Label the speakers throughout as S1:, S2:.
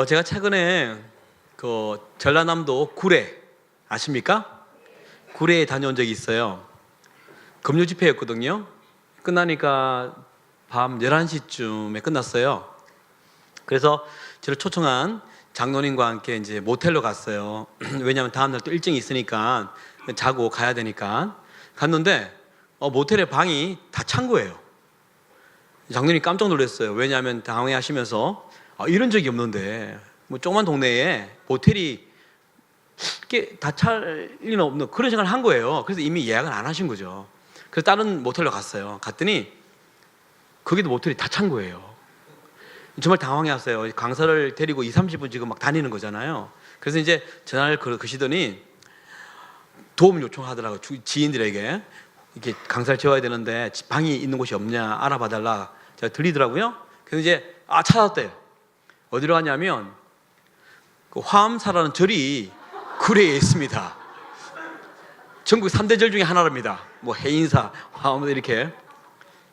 S1: 제가 최근에 그 전라남도 구례 아십니까? 구례에 다녀온 적이 있어요. 금요 집회였거든요. 끝나니까 밤 11시쯤에 끝났어요. 그래서 저를 초청한 장로님과 함께 이제 모텔로 갔어요. 왜냐하면 다음날 또 일정이 있으니까 자고 가야 되니까 갔는데 모텔의 방이 다 찬 거예요. 장로님이 깜짝 놀랐어요. 왜냐하면 당황해하시면서 이런 적이 없는데 뭐 조그만 동네에 모텔이 다 찰 리는 없는 그런 생각을 한 거예요. 그래서 이미 예약을 안 하신 거죠. 그래서 다른 모텔로 갔어요. 갔더니 거기도 모텔이 다 찬 거예요. 정말 당황해하세요. 강사를 데리고 20-30분 지금 막 다니는 거잖아요. 그래서 이제 전화를 거시더니 도움 요청하더라고요. 지인들에게 이렇게 강사를 재워야 되는데 방이 있는 곳이 없냐 알아봐달라. 제가 들리더라고요. 그래서 이제 찾았대요. 어디로 가냐면 그 화엄사라는 절이 구례에 있습니다. 전국 3대 절 중에 하나랍니다. 뭐 해인사, 화엄 이렇게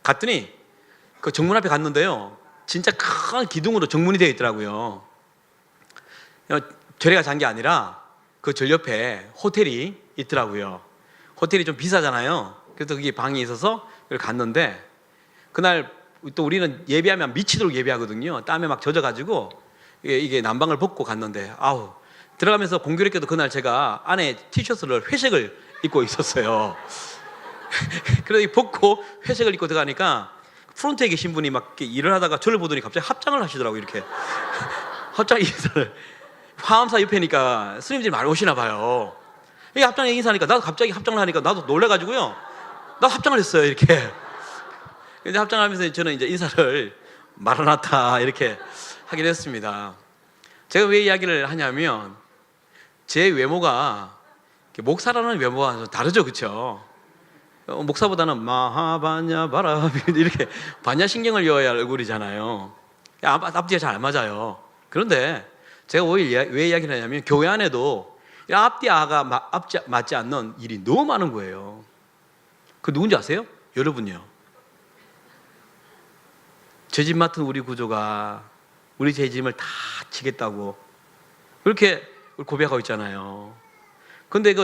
S1: 갔더니 그 정문 앞에 갔는데요. 진짜 큰 기둥으로 정문이 되어 있더라고요. 절에가 잔 게 아니라 그 절 옆에 호텔이 있더라고요. 호텔이 좀 비싸잖아요. 그래서 거기 방이 있어서 그걸 갔는데 그날 또 우리는 예배하면 미치도록 예배하거든요. 땀에 막 젖어가지고 이게 난방을 벗고 갔는데 들어가면서 공교롭게도 그날 제가 안에 티셔츠를 회색을 입고 있었어요. 그래서 벗고 회색을 입고 들어가니까 프론트에 계신 분이 막 일을 하다가 저를 보더니 갑자기 합장을 하시더라고요. 이렇게 합장 인사를 화엄사 옆에니까 스님들이 많이 오시나 봐요. 이 합장 인사하니까 나도 갑자기 합장을 하니까 나도 놀래가지고요. 나도 합장을 했어요. 이렇게. 근데 합장하면서 저는 이제 인사를 마라나타 이렇게 하긴 했습니다. 제가 왜 이야기를 하냐면 제 외모가 목사라는 외모와 좀 다르죠, 그렇죠? 목사보다는 마하바냐 바라 이렇게 반야신경을 이어야 할 얼굴이잖아요. 앞뒤가 잘 안 맞아요. 그런데 제가 왜 이야기를 하냐면 교회 안에도 앞뒤가 맞지 않는 일이 너무 많은 거예요. 그 누군지 아세요? 여러분요. 죄짐 맡은 우리 구조가 우리 죄짐을 다 지겠다고 그렇게 고백하고 있잖아요. 근데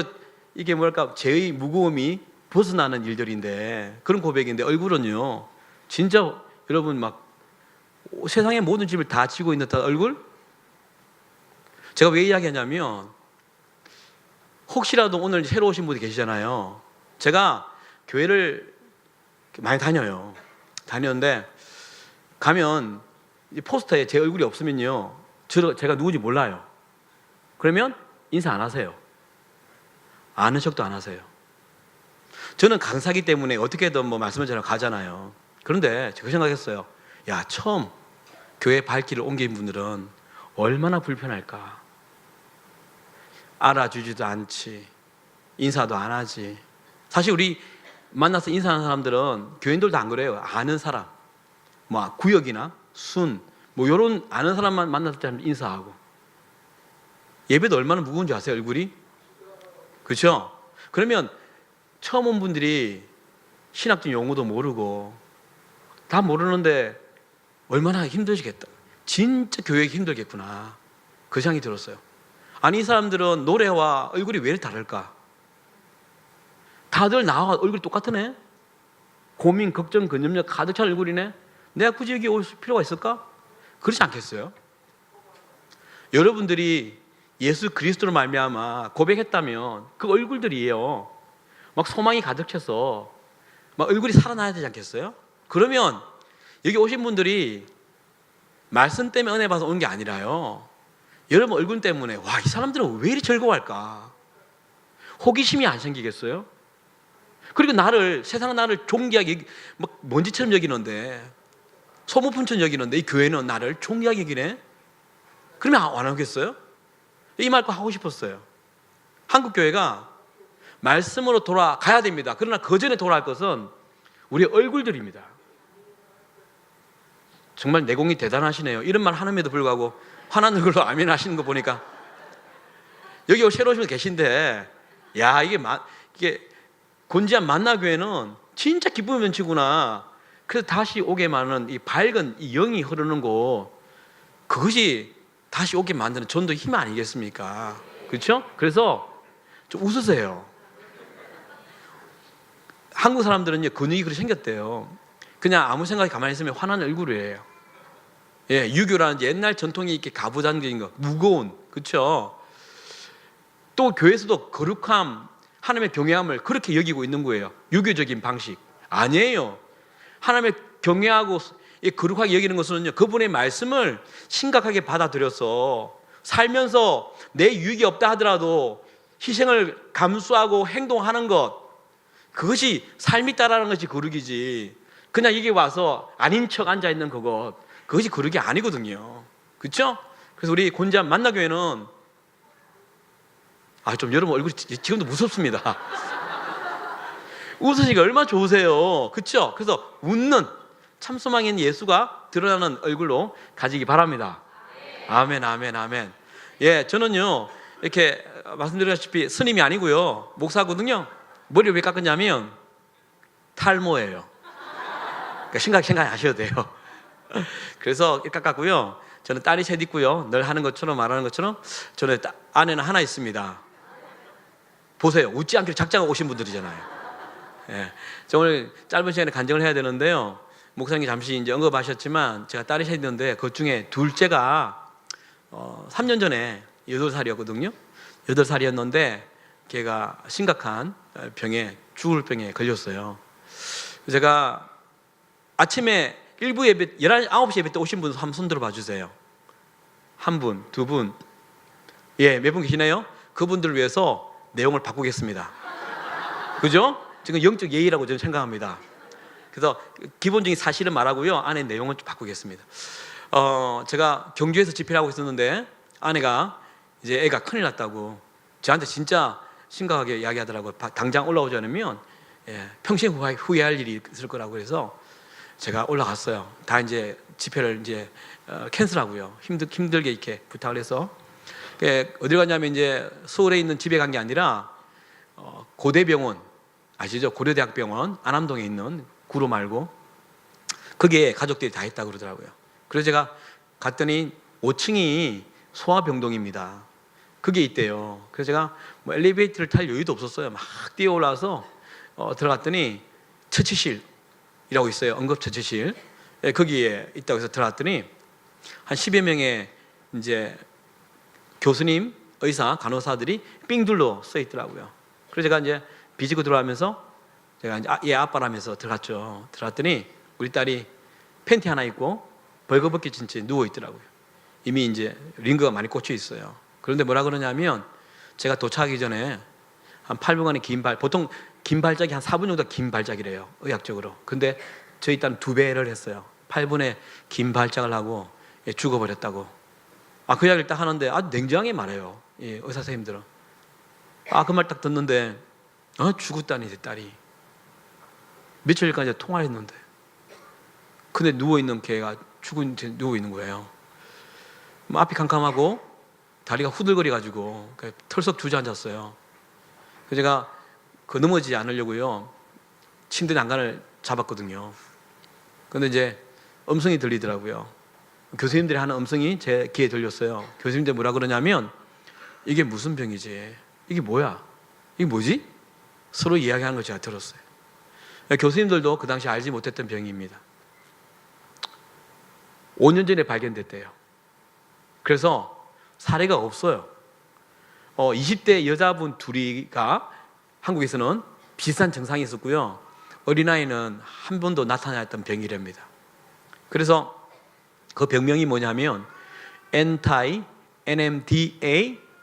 S1: 이게 뭐랄까 죄의 무거움이 벗어나는 일들인데 그런 고백인데 얼굴은요 진짜 여러분 막 세상의 모든 짐을 다 지고 있는 듯한 얼굴? 제가 왜 이야기하냐면 혹시라도 오늘 새로 오신 분이 계시잖아요. 제가 교회를 많이 다녔는데 가면 포스터에 제 얼굴이 없으면요 제가 누군지 몰라요. 그러면 인사 안 하세요. 아는 척도 안 하세요. 저는 강사기 때문에 어떻게든 뭐 말씀을 전하고 가잖아요. 그런데 제가 생각했어요. 처음 교회 발길을 옮긴 분들은 얼마나 불편할까. 알아주지도 않지, 인사도 안 하지. 사실 우리 만나서 인사하는 사람들은 교인들도 안 그래요. 아는 사람, 뭐 구역이나 순, 뭐 이런 아는 사람만 만났을 때 인사하고. 예배도 얼마나 무거운지 아세요? 얼굴이? 그렇죠? 그러면 처음 온 분들이 신학적 용어도 모르고 다 모르는데 얼마나 힘드시겠다. 진짜 교육이 힘들겠구나. 그 생각이 들었어요. 아니 이 사람들은 노래와 얼굴이 왜 이렇게 다를까? 다들 나와 얼굴이 똑같으네. 고민, 걱정, 근염려 가득 찬 얼굴이네. 내가 굳이 여기 올 필요가 있을까? 그렇지 않겠어요? 여러분들이 예수 그리스도로 말미암아 고백했다면 그 얼굴들이에요. 막 소망이 가득 차서 막 얼굴이 살아나야 되지 않겠어요? 그러면 여기 오신 분들이 말씀 때문에 은혜 받아서 온 게 아니라요. 여러분 얼굴 때문에 이 사람들은 왜 이리 즐거워할까? 호기심이 안 생기겠어요? 그리고 세상 나를 존귀하게 막 먼지처럼 여기는데 소모품처럼 여기는데 이 교회는 나를 존귀하게 여기네? 그러면 안 하겠어요? 이 말과 하고 싶었어요. 한국 교회가 말씀으로 돌아가야 됩니다. 그러나 그 전에 돌아갈 것은 우리 얼굴들입니다. 정말 내공이 대단하시네요. 이런 말 하는데도 불구하고 화난 얼굴로 아멘 하시는 거 보니까 여기 새로 오신 분 계신데 이게 곤지암 만나교회는 진짜 기쁨의 면치구나. 그래서 다시 오게 많은 이 밝은 이 영이 흐르는 곳, 그것이 다시 오게 만드는 전도 힘 아니겠습니까? 그렇죠? 그래서 좀 웃으세요. 한국 사람들은요, 근육이 그렇게 생겼대요. 그냥 아무 생각이 가만히 있으면 화나는 얼굴이에요. 예, 유교라는 옛날 전통이 이렇게 가부장적인 거, 무거운, 그렇죠? 또 교회에서도 거룩함, 하나님의 경외함을 그렇게 여기고 있는 거예요. 유교적인 방식 아니에요. 하나님의 경외하고 거룩하게 여기는 것은요, 그분의 말씀을 심각하게 받아들여서 살면서 내 유익이 없다 하더라도 희생을 감수하고 행동하는 것, 그것이 삶이 따라하는 것이 거룩이지, 그냥 여기 와서 아닌 척 앉아있는 그것이 거룩이 아니거든요. 그렇죠? 그래서 우리 곤지암 만나교회는 좀 여러분 얼굴이 지금도 무섭습니다. 웃으시니까 얼마나 좋으세요. 그렇죠? 그래서 웃는 참소망인 예수가 드러나는 얼굴로 가지기 바랍니다. 아멘, 아멘, 아멘. 예, 저는요 이렇게 말씀드렸다시피 스님이 아니고요 목사거든요. 머리를 왜 깎았냐면 탈모예요. 그러니까 생각하셔도 돼요. 그래서 이렇게 깎았고요. 저는 딸이 셋 있고요. 늘 하는 것처럼 말하는 것처럼 저는 아내는 하나 있습니다. 보세요. 웃지 않기로 작자가 오신 분들이잖아요. 예. 저 오늘 짧은 시간에 간증을 해야 되는데요. 목사님이 잠시 이제 언급하셨지만 제가 딸이 셋 있는데 그 중에 둘째가 3년 전에 8살이었거든요. 8살이었는데 걔가 심각한 병에, 죽을 병에 걸렸어요. 제가 아침에 1부 예배, 9시 예배 때 오신 분 한번 손 들어봐 주세요. 한 분, 두 분, 예, 몇 분 계시나요? 그분들을 위해서 내용을 바꾸겠습니다. 그죠? 지금 영적 예의라고 저는 생각합니다. 그래서 기본적인 사실은 말하고요, 안에 내용은 좀 바꾸겠습니다. 제가 경주에서 집회를 하고 있었는데 아내가 이제 애가 큰일 났다고 저한테 진짜 심각하게 이야기하더라고요. 당장 올라오지 않으면 평생 후회할 일이 있을 거라고 해서 제가 올라갔어요. 다 이제 집회를 이제 캔슬하고요. 힘들게 이렇게 부탁을 해서 어디 갔냐면 이제 서울에 있는 집에 간 게 아니라 고대병원 아시죠? 고려대학병원 안암동에 있는 구로 말고 거기에 가족들이 다 있다고 그러더라고요. 그래서 제가 갔더니 5층이 소아병동입니다. 그게 있대요. 그래서 제가 뭐 엘리베이터를 탈 여유도 없었어요. 막 뛰어 올라와서 들어갔더니 처치실이라고 있어요. 응급처치실. 거기에 있다고 해서 들어갔더니 한 10여 명의 이제 교수님, 의사, 간호사들이 삥둘러 써 있더라고요. 그래서 제가 이제 비지고 들어가면서 제가 이제 얘 아빠라면서 들어갔죠. 들어갔더니 우리 딸이 팬티 하나 입고 벌거벗겨진 채 누워 있더라고요. 이미 이제 링거가 많이 꽂혀 있어요. 그런데 뭐라 그러냐면 제가 도착하기 전에 한 8분간의 긴 보통 긴 발작이 한 4분 정도 긴 발작이래요, 의학적으로. 근데 저희 딸은 2배를 했어요. 8분의 긴 발작을 하고 죽어버렸다고. 그 이야기를 딱 하는데 아주 냉정하게 말해요, 의사 선생님들은. 그 말 딱 듣는데 죽었다니, 제 딸이. 며칠까지 통화를 했는데 근데 누워있는 걔가 죽은 채 누워있는 거예요. 앞이 캄캄하고 다리가 후들거려가지고 털썩 주저앉았어요. 그래서 제가 넘어지지 않으려고요 침대 난간을 잡았거든요. 근데 이제 음성이 들리더라고요. 교수님들이 하는 음성이 제 귀에 들렸어요. 교수님들이 뭐라 그러냐면 이게 무슨 병이지? 이게 뭐야? 이게 뭐지? 서로 이야기하는 걸 제가 들었어요. 교수님들도 그 당시 알지 못했던 병입니다. 5년 전에 발견됐대요. 그래서 사례가 없어요. 20대 여자분 둘이가 한국에서는 비슷한 증상이 있었고요. 어린아이는 한 번도 나타났던 병이랍니다. 그래서 그 병명이 뭐냐면 anti-NMDA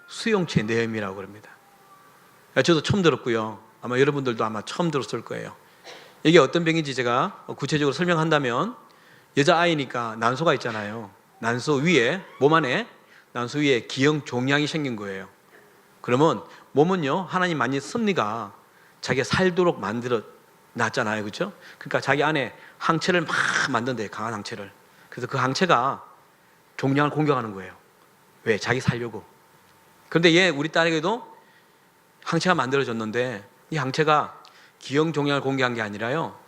S1: 수용체 뇌염이라고 합니다. 저도 처음 들었고요. 아마 여러분들도 아마 처음 들었을 거예요. 이게 어떤 병인지 제가 구체적으로 설명한다면 여자아이니까 난소가 있잖아요. 난소 위에, 몸 안에 난소 위에 기형 종양이 생긴 거예요. 그러면 몸은요, 하나님 만든 섭리가 자기가 살도록 만들어 놨잖아요. 그렇죠? 그러니까 자기 안에 항체를 막 만든대요. 강한 항체를. 그래서 그 항체가 종양을 공격하는 거예요. 왜? 자기 살려고. 그런데 우리 딸에게도 항체가 만들어졌는데 이 항체가 기형 종양을 공격한 게 아니라요,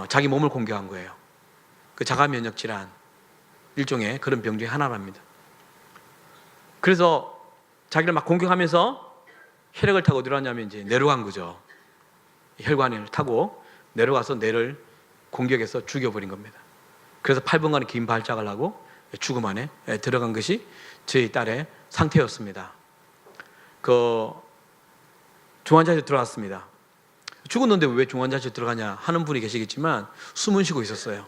S1: 자기 몸을 공격한 거예요. 그 자가 면역 질환, 일종의 그런 병 중에 하나랍니다. 그래서 자기를 막 공격하면서 혈액을 타고 어디로 왔냐면 이제 뇌로 간 거죠. 혈관을 타고 내려가서 뇌를 공격해서 죽여버린 겁니다. 그래서 8분간의 긴 발작을 하고 죽음 안에 들어간 것이 저희 딸의 상태였습니다. 그 중환자실에 들어갔습니다. 죽었는데 왜 중환자실에 들어가냐 하는 분이 계시겠지만 숨은 쉬고 있었어요.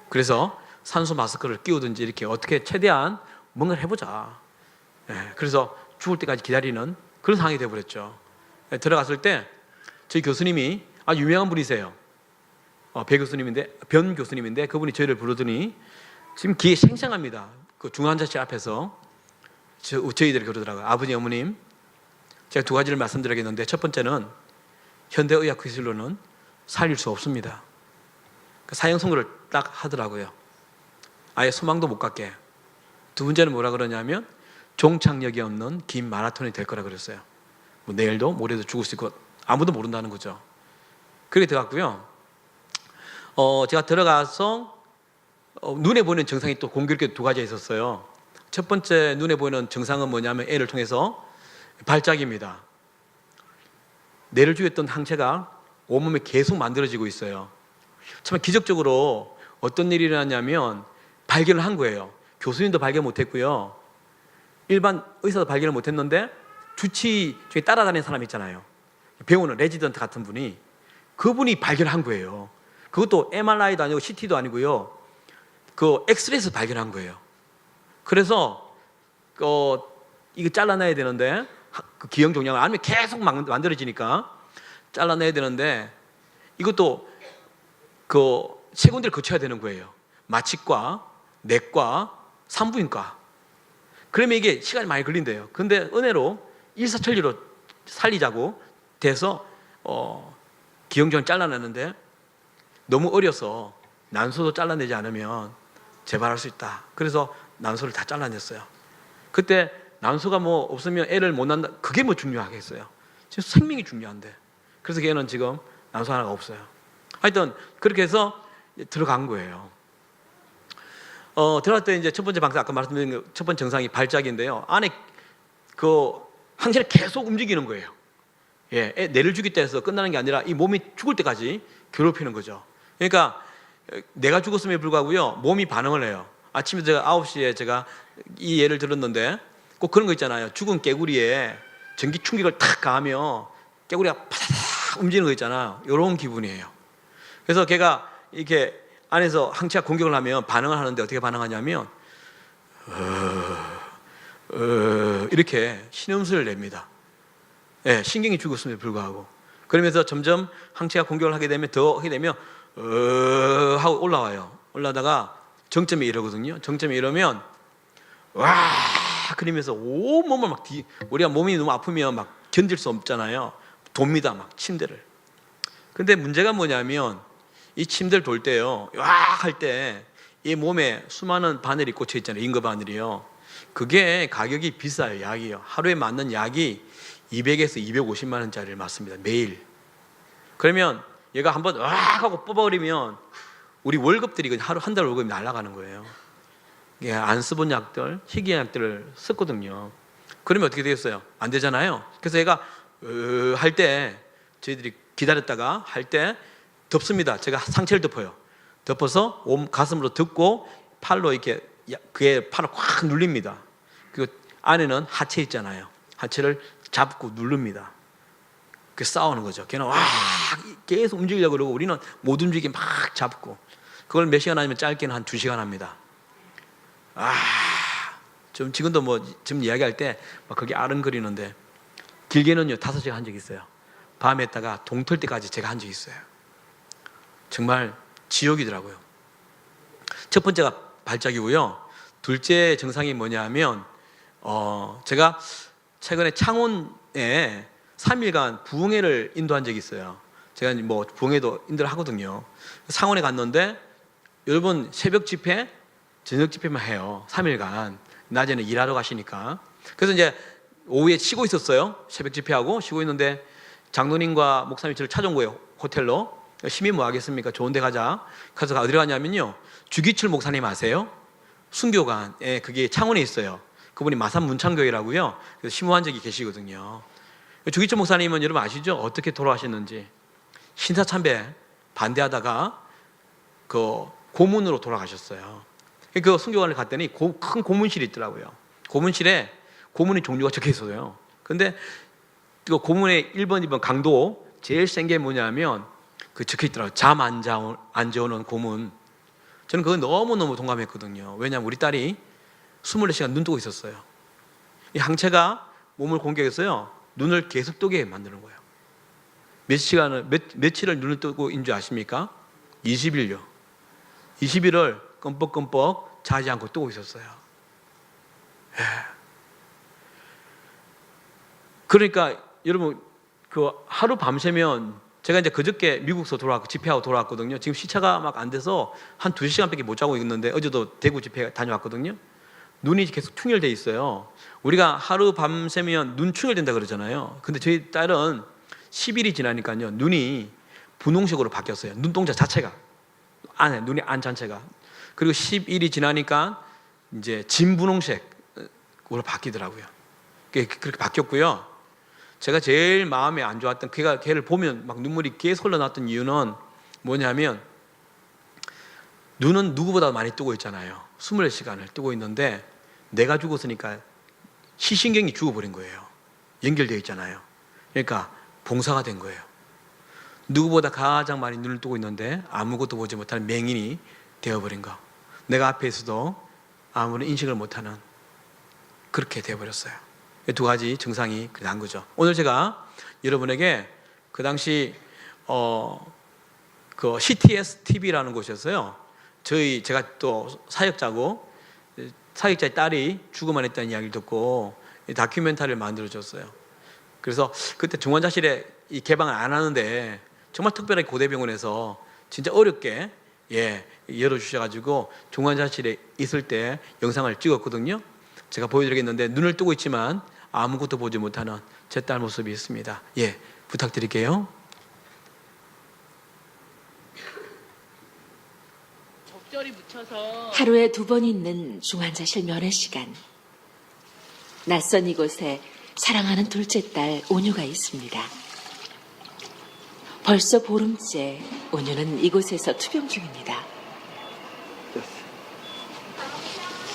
S1: 그래서 산소 마스크를 끼우든지 이렇게 어떻게 최대한 뭔가를 해보자. 그래서 죽을 때까지 기다리는 그런 상황이 되어버렸죠. 들어갔을 때 저희 교수님이 아주 유명한 분이세요. 변 교수님인데 그분이 저희를 부르더니 지금 기회 생생합니다. 그 중환자실 앞에서 저희들이 그러더라고요. 아버지, 어머님, 제가 두 가지를 말씀드리겠는데 첫 번째는 현대의학 기술로는 살릴 수 없습니다. 그 사형 선고를 딱 하더라고요. 아예 소망도 못 갖게. 두 번째는 뭐라 그러냐면 종착역이 없는 긴 마라톤이 될 거라 그랬어요. 뭐 내일도 모레도 죽을 수 있고 아무도 모른다는 거죠. 그렇게 들어갔고요. 제가 들어가서 눈에 보이는 증상이 또 공교롭게 두 가지가 있었어요. 첫 번째 눈에 보이는 증상은 뭐냐면 애를 통해서 발작입니다. 뇌를 죽였던 항체가 온몸에 계속 만들어지고 있어요. 참 기적적으로 어떤 일이 일어났냐면 발견을 한 거예요. 교수님도 발견 못했고요. 일반 의사도 발견을 못했는데 주치 중에 따라다니는 사람 있잖아요. 배우는 레지던트 같은 분이 그분이 발견한 거예요. 그것도 MRI도 아니고 CT도 아니고요. 그 엑스레이에서 발견한 거예요. 그래서 이거 잘라내야 되는데 그 기형 종양을 아니면 계속 만들어지니까 잘라내야 되는데 이것도 그 세 군데를 거쳐야 되는 거예요. 마취과, 내과, 산부인과. 그러면 이게 시간이 많이 걸린대요. 근데 은혜로 일사천리로 살리자고 돼서 기형종을 잘라내는데 너무 어려서 난소도 잘라내지 않으면 재발할 수 있다. 그래서 난소를 다 잘라냈어요. 그때 난소가 뭐 없으면 애를 못 낳는다. 그게 뭐 중요하겠어요. 지금 생명이 중요한데. 그래서 걔는 지금 난소 하나가 없어요. 하여튼 그렇게 해서 들어간 거예요. 들어갈 때 이제 첫 번째 방사 아까 말씀드린 첫 번째 증상이 발작인데요. 안에 그 항체를 계속 움직이는 거예요. 뇌를 죽일 때 해서 끝나는 게 아니라 이 몸이 죽을 때까지 괴롭히는 거죠. 그러니까 내가 죽었음에 불구하고요 몸이 반응을 해요. 아침에 제가 9시에 제가 이 예를 들었는데 꼭 그런 거 있잖아요. 죽은 깨구리에 전기 충격을 탁 가하면 깨구리가 파다닥 움직이는 거 있잖아요. 이런 기분이에요. 그래서 걔가 이렇게 안에서 항체가 공격을 하면 반응을 하는데 어떻게 반응하냐면 이렇게 신음소리를 냅니다. 신경이 죽었음에도 불구하고. 그러면서 점점 항체가 공격을 하게 되면 더 하게 되면 하고 올라와요. 올라다가 정점에 이르거든요. 정점에 이르면 와 그러면서 온몸을 막 우리가 몸이 너무 아프면 막 견딜 수 없잖아요. 돕니다 막 침대를. 근데 문제가 뭐냐면 이 침대를 돌 때요 와 할 때 이 몸에 수많은 바늘이 꽂혀 있잖아요. 인거 바늘이요. 그게 가격이 비싸요. 약이요. 하루에 맞는 약이 200에서 250만 원짜리를 맞습니다. 매일. 그러면 얘가 한번 와 하고 뽑아버리면 우리 월급들이 하루 한 달 월급이 날아가는 거예요. 안 써본 약들, 희귀 약들을 썼거든요. 그러면 어떻게 되겠어요? 안 되잖아요. 그래서 얘가 할 때 저희들이 기다렸다가 할 때 덮습니다. 제가 상체를 덮어요. 덮어서 가슴으로 덮고 팔로 이렇게 그의 팔을 확 눌립니다. 그 안에는 하체 있잖아요. 하체를 잡고 누릅니다. 그 싸우는 거죠. 걔는 와 계속 움직이려고 그러고 우리는 못 움직이게 막 잡고 그걸 몇 시간 아니면 짧게는 한 2시간 합니다. 좀 지금도 뭐 지금 이야기할 때 막 거기 아른거리는데 길게는요 5시간 한 적이 있어요. 밤에 했다가 동틀 때까지 제가 한 적이 있어요. 정말 지옥이더라고요. 첫 번째가 발작이고요. 둘째 증상이 뭐냐면 제가 최근에 창원에 3일간 부흥회를 인도한 적이 있어요. 제가 뭐 부흥회도 인도를 하거든요. 창원에 갔는데 여러분 새벽 집회, 저녁 집회만 해요. 3일간. 낮에는 일하러 가시니까. 그래서 이제 오후에 쉬고 있었어요. 새벽 집회하고 쉬고 있는데 장로님과 목사님이 저를 찾아온 거예요. 호텔로. 심히 뭐 하겠습니까? 좋은 데 가자. 그래서 어디로 가냐면요. 주기철 목사님 아세요? 순교관에 그게 창원에 있어요. 그분이 마산 문창교회라고요. 그래서 심호한 적이 계시거든요. 주기철 목사님은 여러분 아시죠? 어떻게 돌아가셨는지. 신사참배 반대하다가 그 고문으로 돌아가셨어요. 그 순교관을 갔더니 큰 고문실이 있더라고요. 고문실에 고문의 종류가 적혀 있어요. 근데 그 고문의 1번, 2번 강도 제일 센 게 뭐냐면 그 적혀 있더라고요. 잠 안 재우는 고문. 저는 그거 너무너무 동감했거든요. 왜냐하면 우리 딸이 24시간 눈 뜨고 있었어요. 이 항체가 몸을 공격해서요, 눈을 계속 뜨게 만드는 거예요. 며칠을 눈을 뜨고 있는 줄 아십니까? 20일요. 20일을 껌뻑껌뻑 자지 않고 뜨고 있었어요. 예. 그러니까 여러분, 그 하루 밤새면, 제가 이제 그저께 미국서 돌아왔고 집회하고 돌아왔거든요. 지금 시차가 막 안 돼서 한 2시간밖에 못 자고 있는데, 어제도 대구 집회 다녀왔거든요. 눈이 계속 충혈돼 있어요. 우리가 하루 밤새면 눈 충혈된다 그러잖아요. 근데 저희 딸은 10일이 지나니까요, 눈이 분홍색으로 바뀌었어요. 눈동자 자체가, 안에 눈이 안 자체가. 그리고 10일이 지나니까 이제 진분홍색으로 바뀌더라고요. 그렇게 바뀌었고요. 제가 제일 마음에 안 좋았던, 걔를 보면 막 눈물이 계속 흘러났던 이유는 뭐냐면, 눈은 누구보다 많이 뜨고 있잖아요. 24시간을 뜨고 있는데 내가 죽었으니까 시신경이 죽어버린 거예요. 연결되어 있잖아요. 그러니까 봉사가 된 거예요. 누구보다 가장 많이 눈을 뜨고 있는데 아무것도 보지 못하는 맹인이 되어버린 거. 내가 앞에 있어도 아무런 인식을 못하는, 그렇게 되어버렸어요. 두 가지 증상이 난 거죠. 오늘 제가 여러분에게 그 당시 그 CTS TV라는 곳이었어요. 제가 또 사역자고, 사역자의 딸이 죽음만 했다는 이야기를 듣고 다큐멘터리를 만들어줬어요. 그래서 그때 중환자실에 개방을 안 하는데 정말 특별하게 고대병원에서 진짜 어렵게 열어주셔가지고 중환자실에 있을 때 영상을 찍었거든요. 제가 보여드리겠는데, 눈을 뜨고 있지만 아무것도 보지 못하는 제 딸 모습이 있습니다. 부탁드릴게요.
S2: 적절히 묻혀서
S3: 하루에 2번 있는 중환자실 면회 시간. 낯선 이곳에 사랑하는 둘째 딸 온유가 있습니다. 벌써 보름째 온유는 이곳에서 투병 중입니다.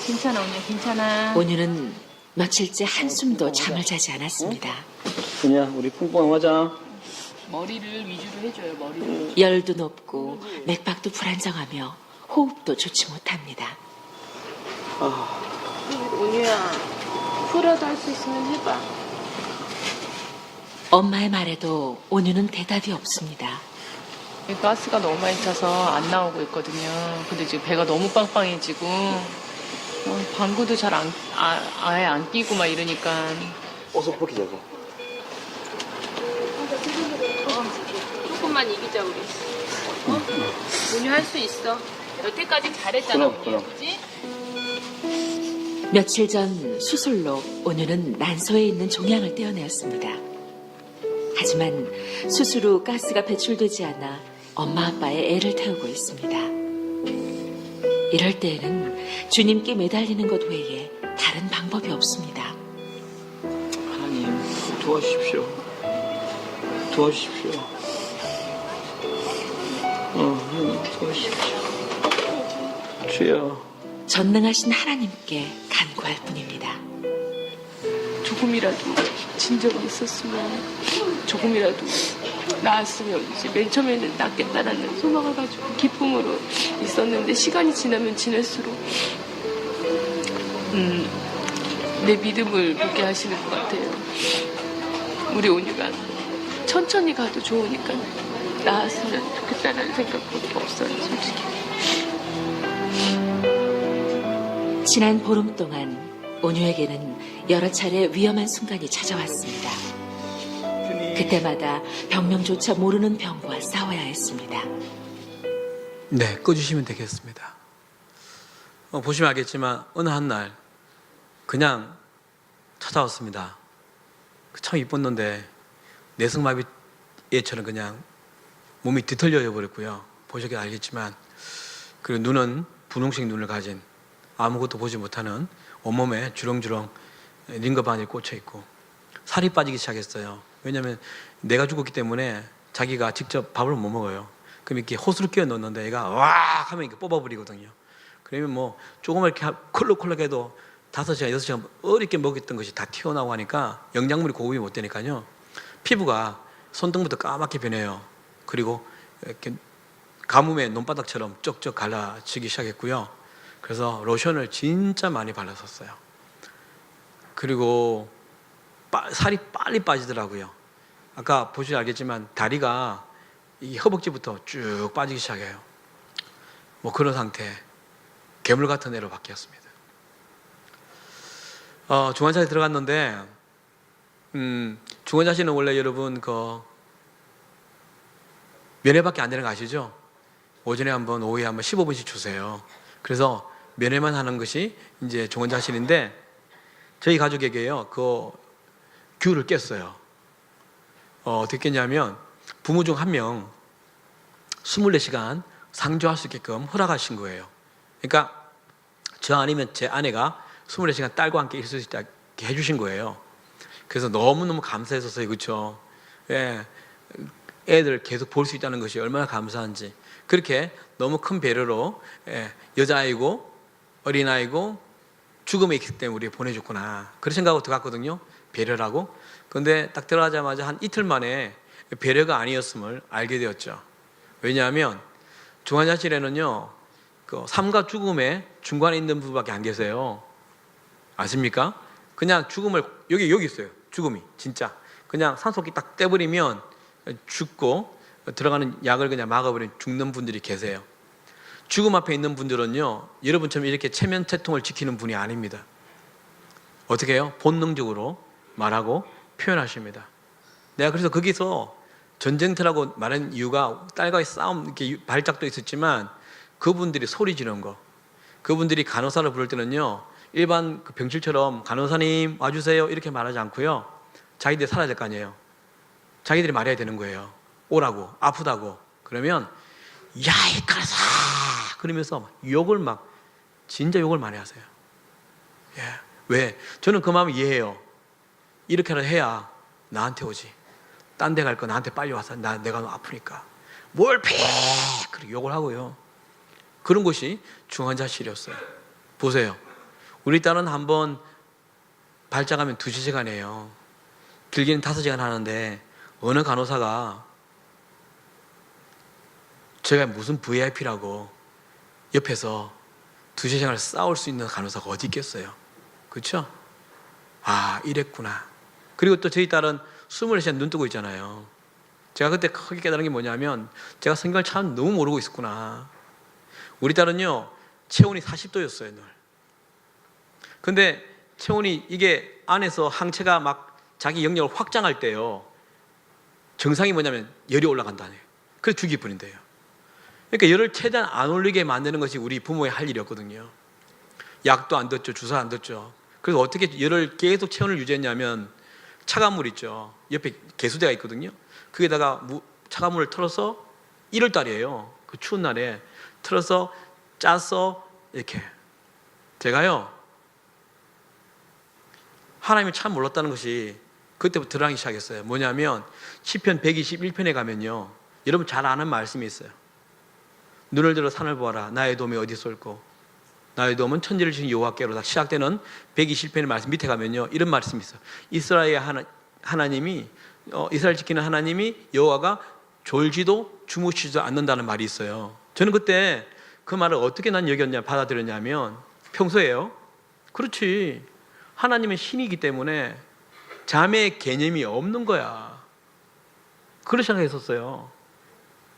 S2: 괜찮아, 언니, 괜찮아.
S3: 온유는 며칠째 한숨도 잠을 자지 않았습니다.
S1: 그냐, 우리 뿡뿡 하자.
S2: 머리를 위주로 해줘요, 머리를.
S3: 열도 높고 맥박도 불안정하며 호흡도 좋지 못합니다.
S2: 온유야, 풀어도 할 수 있으면 해봐.
S3: 엄마의 말에도 온유는 대답이 없습니다.
S2: 가스가 너무 많이 차서 안 나오고 있거든요. 근데 지금 배가 너무 빵빵해지고 방구도 잘 아예 안 끼고 막 이러니까.
S1: 어서 벗기자고.
S2: 조금만 이기자 우리. 온유 할 수 있어. 여태까지 잘했잖아, 온유. 그지?
S3: 며칠 전 수술로 온유는 난소에 있는 종양을 떼어내었습니다. 하지만 수술 후 가스가 배출되지 않아 엄마 아빠의 애를 태우고 있습니다. 이럴 때에는 주님께 매달리는 것 외에 다른 방법이 없습니다.
S1: 하나님, 도와주십시오. 도와주십시오. 하나님, 도와주십시오. 주여.
S3: 전능하신 하나님께 간구할 뿐입니다.
S2: 조금이라도 진정이 있었으면, 조금이라도 나았으면, 이제 맨 처음에는 낫겠다라는 소망을 가지고 기쁨으로 있었는데, 시간이 지나면 지날수록 내 믿음을 보게 하시는 것 같아요. 우리 온유가 천천히 가도 좋으니까 나았으면 좋겠다는 생각밖에 없어요, 솔직히.
S3: 지난 보름 동안 온유에게는 여러 차례 위험한 순간이 찾아왔습니다. 그때마다 병명조차 모르는 병과 싸워야 했습니다.
S1: 네, 꺼주시면 되겠습니다. 보시면 알겠지만 어느 한 날 그냥 찾아왔습니다. 참 이뻤는데 내성마비애처럼 그냥 몸이 뒤틀려 버렸고요. 보시기 알겠지만, 그리고 눈은 분홍색 눈을 가진, 아무것도 보지 못하는 온몸에 주렁주렁 링거 바늘이 꽂혀 있고 살이 빠지기 시작했어요. 왜냐하면 내가 죽었기 때문에 자기가 직접 밥을 못 먹어요. 그럼 이렇게 호수를 끼워 넣는데 얘가 와 하면 이렇게 뽑아버리거든요. 그러면 뭐 조금 이렇게 콜록콜록해도 5시간, 6시간 어렵게 먹었던 것이 다 튀어나오고 하니까 영양분이 공급이 못 되니까요. 피부가 손등부터 까맣게 변해요. 그리고 이렇게 가뭄에 논바닥처럼 쪽쪽 갈라지기 시작했고요. 그래서 로션을 진짜 많이 발랐었어요. 그리고 살이 빨리 빠지더라고요. 아까 보시면 알겠지만 다리가 이 허벅지부터 쭉 빠지기 시작해요. 뭐 그런 상태, 괴물 같은 애로 바뀌었습니다. 중환자실에 들어갔는데 중환자실은 원래 여러분 그 면회밖에 안 되는 거 아시죠? 오전에 한번, 오후에 한번 15분씩 주세요. 그래서 면회만 하는 것이 이제 중환자실인데 저희 가족에게요 그 규를 깼어요. 어떻게 깼냐면 부모 중 한 명 24시간 상주할 수 있게끔 허락하신 거예요. 그러니까 저 아니면 제 아내가 24시간 딸과 함께 있을 수 있게 해주신 거예요. 그래서 너무너무 감사했었어요. 그렇죠? 예, 애들 계속 볼 수 있다는 것이 얼마나 감사한지. 그렇게 너무 큰 배려로 여자아이고 어린아이고 죽음에 있기 때문에 우리가 보내줬구나 그런 생각하고 들어갔거든요. 배려라고. 그런데 딱 들어가자마자 한 이틀 만에 배려가 아니었음을 알게 되었죠. 왜냐하면 중환자실에는요 그 삶과 죽음의 중간에 있는 분밖에 안 계세요. 아십니까? 그냥 죽음을 여기 있어요. 죽음이 진짜 그냥 산소기 딱 떼버리면 죽고 들어가는 약을 그냥 막아버리면 죽는 분들이 계세요. 죽음 앞에 있는 분들은요 여러분처럼 이렇게 체면체통을 지키는 분이 아닙니다. 어떻게 해요? 본능적으로 말하고 표현하십니다. 내가 그래서 거기서 전쟁터라고 말한 이유가 딸과의 싸움 이렇게 발작도 있었지만 그분들이 소리 지르는 거, 그분들이 간호사를 부를 때는요 일반 그 병실처럼 간호사님 와주세요 이렇게 말하지 않고요 자기들이 살아야 될 거 아니에요. 자기들이 말해야 되는 거예요. 오라고, 아프다고. 그러면 야 이 간호사 그러면서 욕을 막 진짜 욕을 많이 하세요. 예. 왜? 저는 그 마음 이해해요. 이렇게라도 해야 나한테 오지. 딴 데 갈 거 나한테 빨리 와서 내가 너무 아프니까 뭘 패! 그렇게 욕을 하고요. 그런 곳이 중환자실이었어요. 보세요. 우리 딸은 한번 발작하면 2시간이에요. 길게는 5시간 하는데 어느 간호사가 제가 무슨 VIP라고 옆에서 2시간을 싸울 수 있는 간호사가 어디 있겠어요. 그렇죠? 아 이랬구나. 그리고 또 저희 딸은 24시간 눈 뜨고 있잖아요. 제가 그때 크게 깨달은 게 뭐냐면 제가 성경을 참 너무 모르고 있었구나. 우리 딸은요 체온이 40도였어요 늘. 근데 체온이 이게 안에서 항체가 막 자기 영역을 확장할 때요 정상이 뭐냐면 열이 올라간다네요. 그래서 죽일 뿐인데요. 그러니까 열을 최대한 안 올리게 만드는 것이 우리 부모의 할 일이었거든요. 약도 안 뒀죠. 주사 안 뒀죠. 그래서 어떻게 열을 계속 체온을 유지했냐면 차가운 물 있죠. 옆에 개수대가 있거든요. 거기다가 차가운 물을 틀어서 1월 달이에요. 그 추운 날에 틀어서 짜서 이렇게. 제가요 하나님을 참 몰랐다는 것이 그때부터 드러나기 시작했어요. 뭐냐면 시편 121편에 가면요 여러분 잘 아는 말씀이 있어요. 눈을 들어 산을 보아라. 나의 도움이 어디서 올고 나의 도움은 천지를 지신 여호와께로다. 시작되는 120편의 말씀 밑에 가면요 이런 말씀이 있어요. 이스라엘의 하나님이 이스라엘 지키는 하나님이 여호와가 졸지도 주무시지도 않는다는 말이 있어요. 저는 그때 그 말을 어떻게 난 여겼냐 받아들였냐면 평소에요 그렇지 하나님은 신이기 때문에 잠의 개념이 없는 거야. 그렇게 생각했었어요.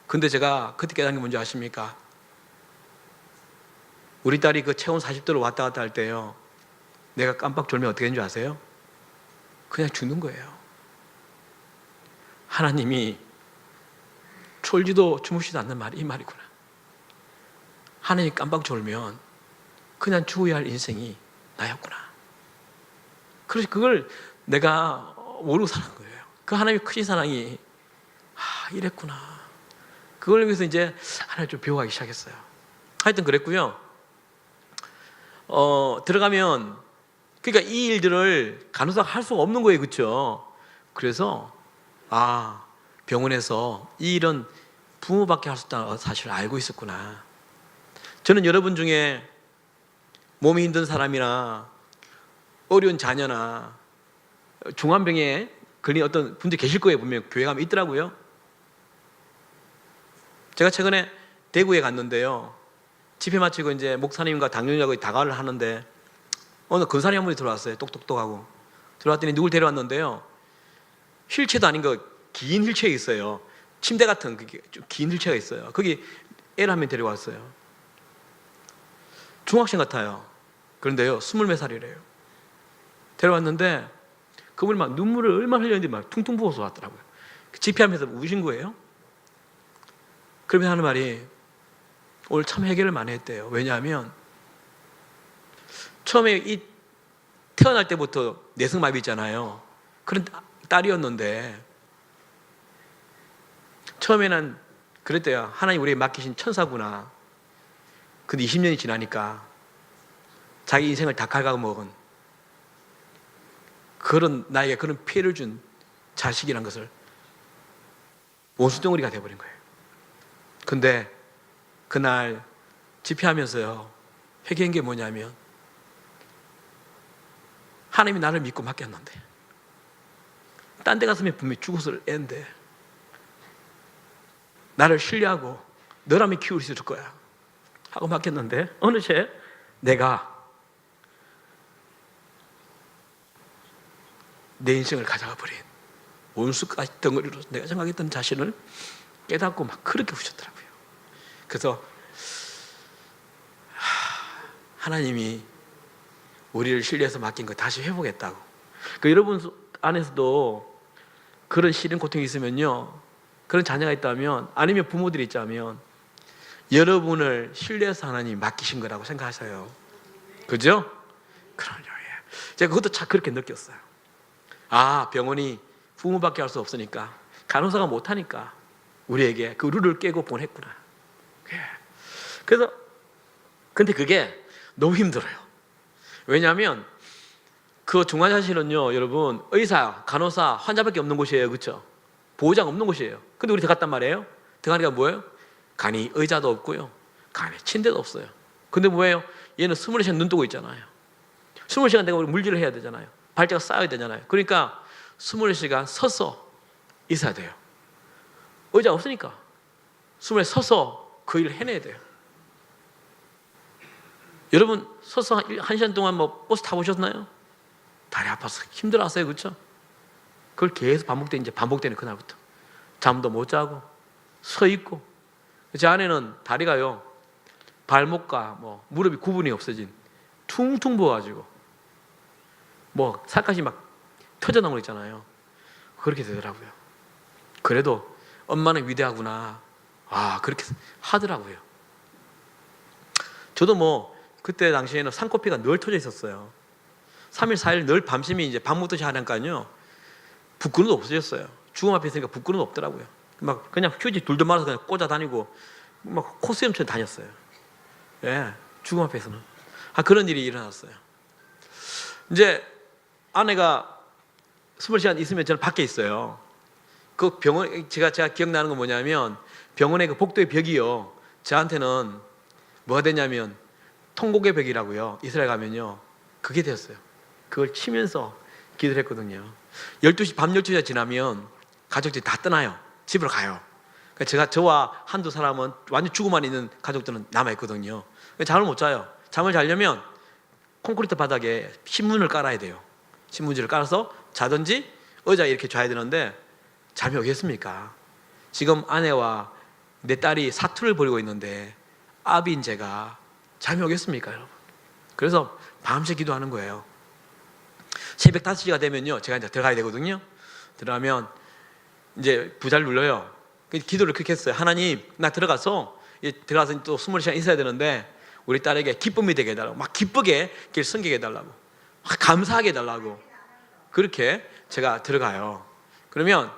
S1: 근데 제가 그때 깨달은 게 뭔지 아십니까? 우리 딸이 그 체온 40도로 왔다 갔다 할 때요 내가 깜빡 졸면 어떻게 되는 줄 아세요? 그냥 죽는 거예요. 하나님이 졸지도 주무시지 않는 말이 이 말이구나. 하나님이 깜빡 졸면 그냥 죽어야 할 인생이 나였구나. 그래서 그걸 내가 모르고 사는 거예요. 그 하나님의 크신 사랑이 이랬구나. 그걸 위해서 이제 하나님 좀 배워가기 시작했어요. 하여튼 그랬고요. 들어가면 그러니까 이 일들을 간호사가 할 수가 없는 거예요. 그렇죠? 그래서 병원에서 이 일은 부모밖에 할 수 없다는 사실을 알고 있었구나. 저는 여러분 중에 몸이 힘든 사람이나 어려운 자녀나 중환병에 걸린 어떤 분들이 계실 거예요. 분명히 교회 가면 있더라고요. 제가 최근에 대구에 갔는데요. 집회 마치고 이제 목사님과 당뇨하고 다가를 하는데 어느 근사리 한 분이 들어왔어요. 똑똑똑하고 들어왔더니 누굴 데려왔는데요. 휠체어도 아닌 거 긴 휠체어 있어요. 침대 같은 좀 긴 휠체어가 있어요. 거기 애를 한 명 데려왔어요. 중학생 같아요. 그런데요, 20몇 살이래요. 데려왔는데 그분이 막 눈물을 얼마나 흘렸는지 막 퉁퉁 부어서 왔더라고요. 집회하면서 우신 거예요. 그러면 하는 말이 오늘 참 해결을 많이 했대요. 왜냐하면 처음에 이 태어날 때부터 내성마비 있잖아요. 그런 딸이었는데 처음에는 그랬대요. 하나님 우리에게 맡기신 천사구나. 근데 20년이 지나니까 자기 인생을 다 갉아먹은 그런 나에게 그런 피해를 준 자식이란 것을 원수덩어리가 돼버린 거예요. 근데 그날 집회하면서요, 회개한 게 뭐냐면 하나님이 나를 믿고 맡겼는데 딴 데 갔으면 분명히 죽었을 애인데 나를 신뢰하고 너라면 키울 수 있을 거야 하고 맡겼는데 어느새 내가 내 인생을 가져가 버린 원수까지 덩어리로 내가 생각했던 자신을 깨닫고 막 그렇게 우셨더라고요. 그래서 하나님이 우리를 신뢰해서 맡긴 거 다시 회복했다고. 그 여러분 안에서도 그런 시련 고통이 있으면요, 그런 자녀가 있다면, 아니면 부모들이 있다면 여러분을 신뢰해서 하나님이 맡기신 거라고 생각하세요. 그죠? 그럼요. 예. 제가 그것도 참 그렇게 느꼈어요. 병원이 부모밖에 할 수 없으니까, 간호사가 못하니까 우리에게 그 룰을 깨고 보냈구나. 예. 그래서 근데 그게 너무 힘들어요. 왜냐하면 그 중환자실은요, 여러분, 의사, 간호사, 환자밖에 없는 곳이에요. 그렇죠? 보호자가 없는 곳이에요. 근데 우리 들어갔단 말이에요. 들어가니까 뭐예요? 간이 의자도 없고요, 간에 침대도 없어요. 근데 뭐예요? 얘는 24시간 눈 뜨고 있잖아요. 24시간 내가 우리 물질을 해야 되잖아요. 발자가 쌓여야 되잖아요. 그러니까 24시간 서서 있어야 돼요. 의자 없으니까 24시간 서서 그 일을 해내야 돼요. 여러분 서서 한 시간 동안 뭐 버스 타보셨나요? 다리 아파서 힘들어하세요. 그렇죠? 그걸 계속 반복되는 그날부터 잠도 못 자고 서 있고, 제 아내는 다리가요, 발목과 무릎이 구분이 없어진 퉁퉁 부어가지고 살갗이 막 터져나온 거 있잖아요. 그렇게 되더라고요. 그래도 엄마는 위대하구나, 그렇게 하더라고요. 저도 그때 당시에는 쌍코피가 늘 터져 있었어요. 3일 4일 늘 밤샘이 이제 밥 먹듯이 하니까요, 붓구름도 없어졌어요. 죽음 앞에 있으니까 붓구름도 없더라고요. 막 그냥 휴지 둘둘 말아서 그냥 꽂아 다니고 막 코스염처럼 다녔어요. 예, 죽음 앞에서는. 그런 일이 일어났어요. 이제 아내가 20시간 있으면 저는 밖에 있어요. 그 병원, 제가 기억나는 건 뭐냐면, 병원의 그 복도의 벽이요, 저한테는 뭐가 되냐면 통곡의 벽이라고요. 이스라엘 가면요, 그게 되었어요. 그걸 치면서 기도를 했거든요. 12시, 밤 12시가 지나면 가족들이 다 떠나요. 집으로 가요. 그러니까 저와 한두 사람은 완전 죽어만 있는 가족들은 남아있거든요. 잠을 못 자요. 잠을 자려면 콘크리트 바닥에 신문을 깔아야 돼요. 신문지를 깔아서 자든지 의자에 이렇게 좌야 되는데 잠이 오겠습니까? 지금 아내와 내 딸이 사투를 벌이고 있는데 아비인 제가 잠이 오겠습니까, 여러분? 그래서 밤새 기도하는 거예요. 새벽 5시가 되면요, 제가 이제 들어가야 되거든요. 들어가면 이제 부자를 눌러요. 기도를 그렇게 했어요. 하나님, 나 들어가서 또 20시간 있어야 되는데 우리 딸에게 기쁨이 되게 해달라고, 막 기쁘게 길 섬기게 해달라고, 막 감사하게 해달라고. 그렇게 제가 들어가요. 그러면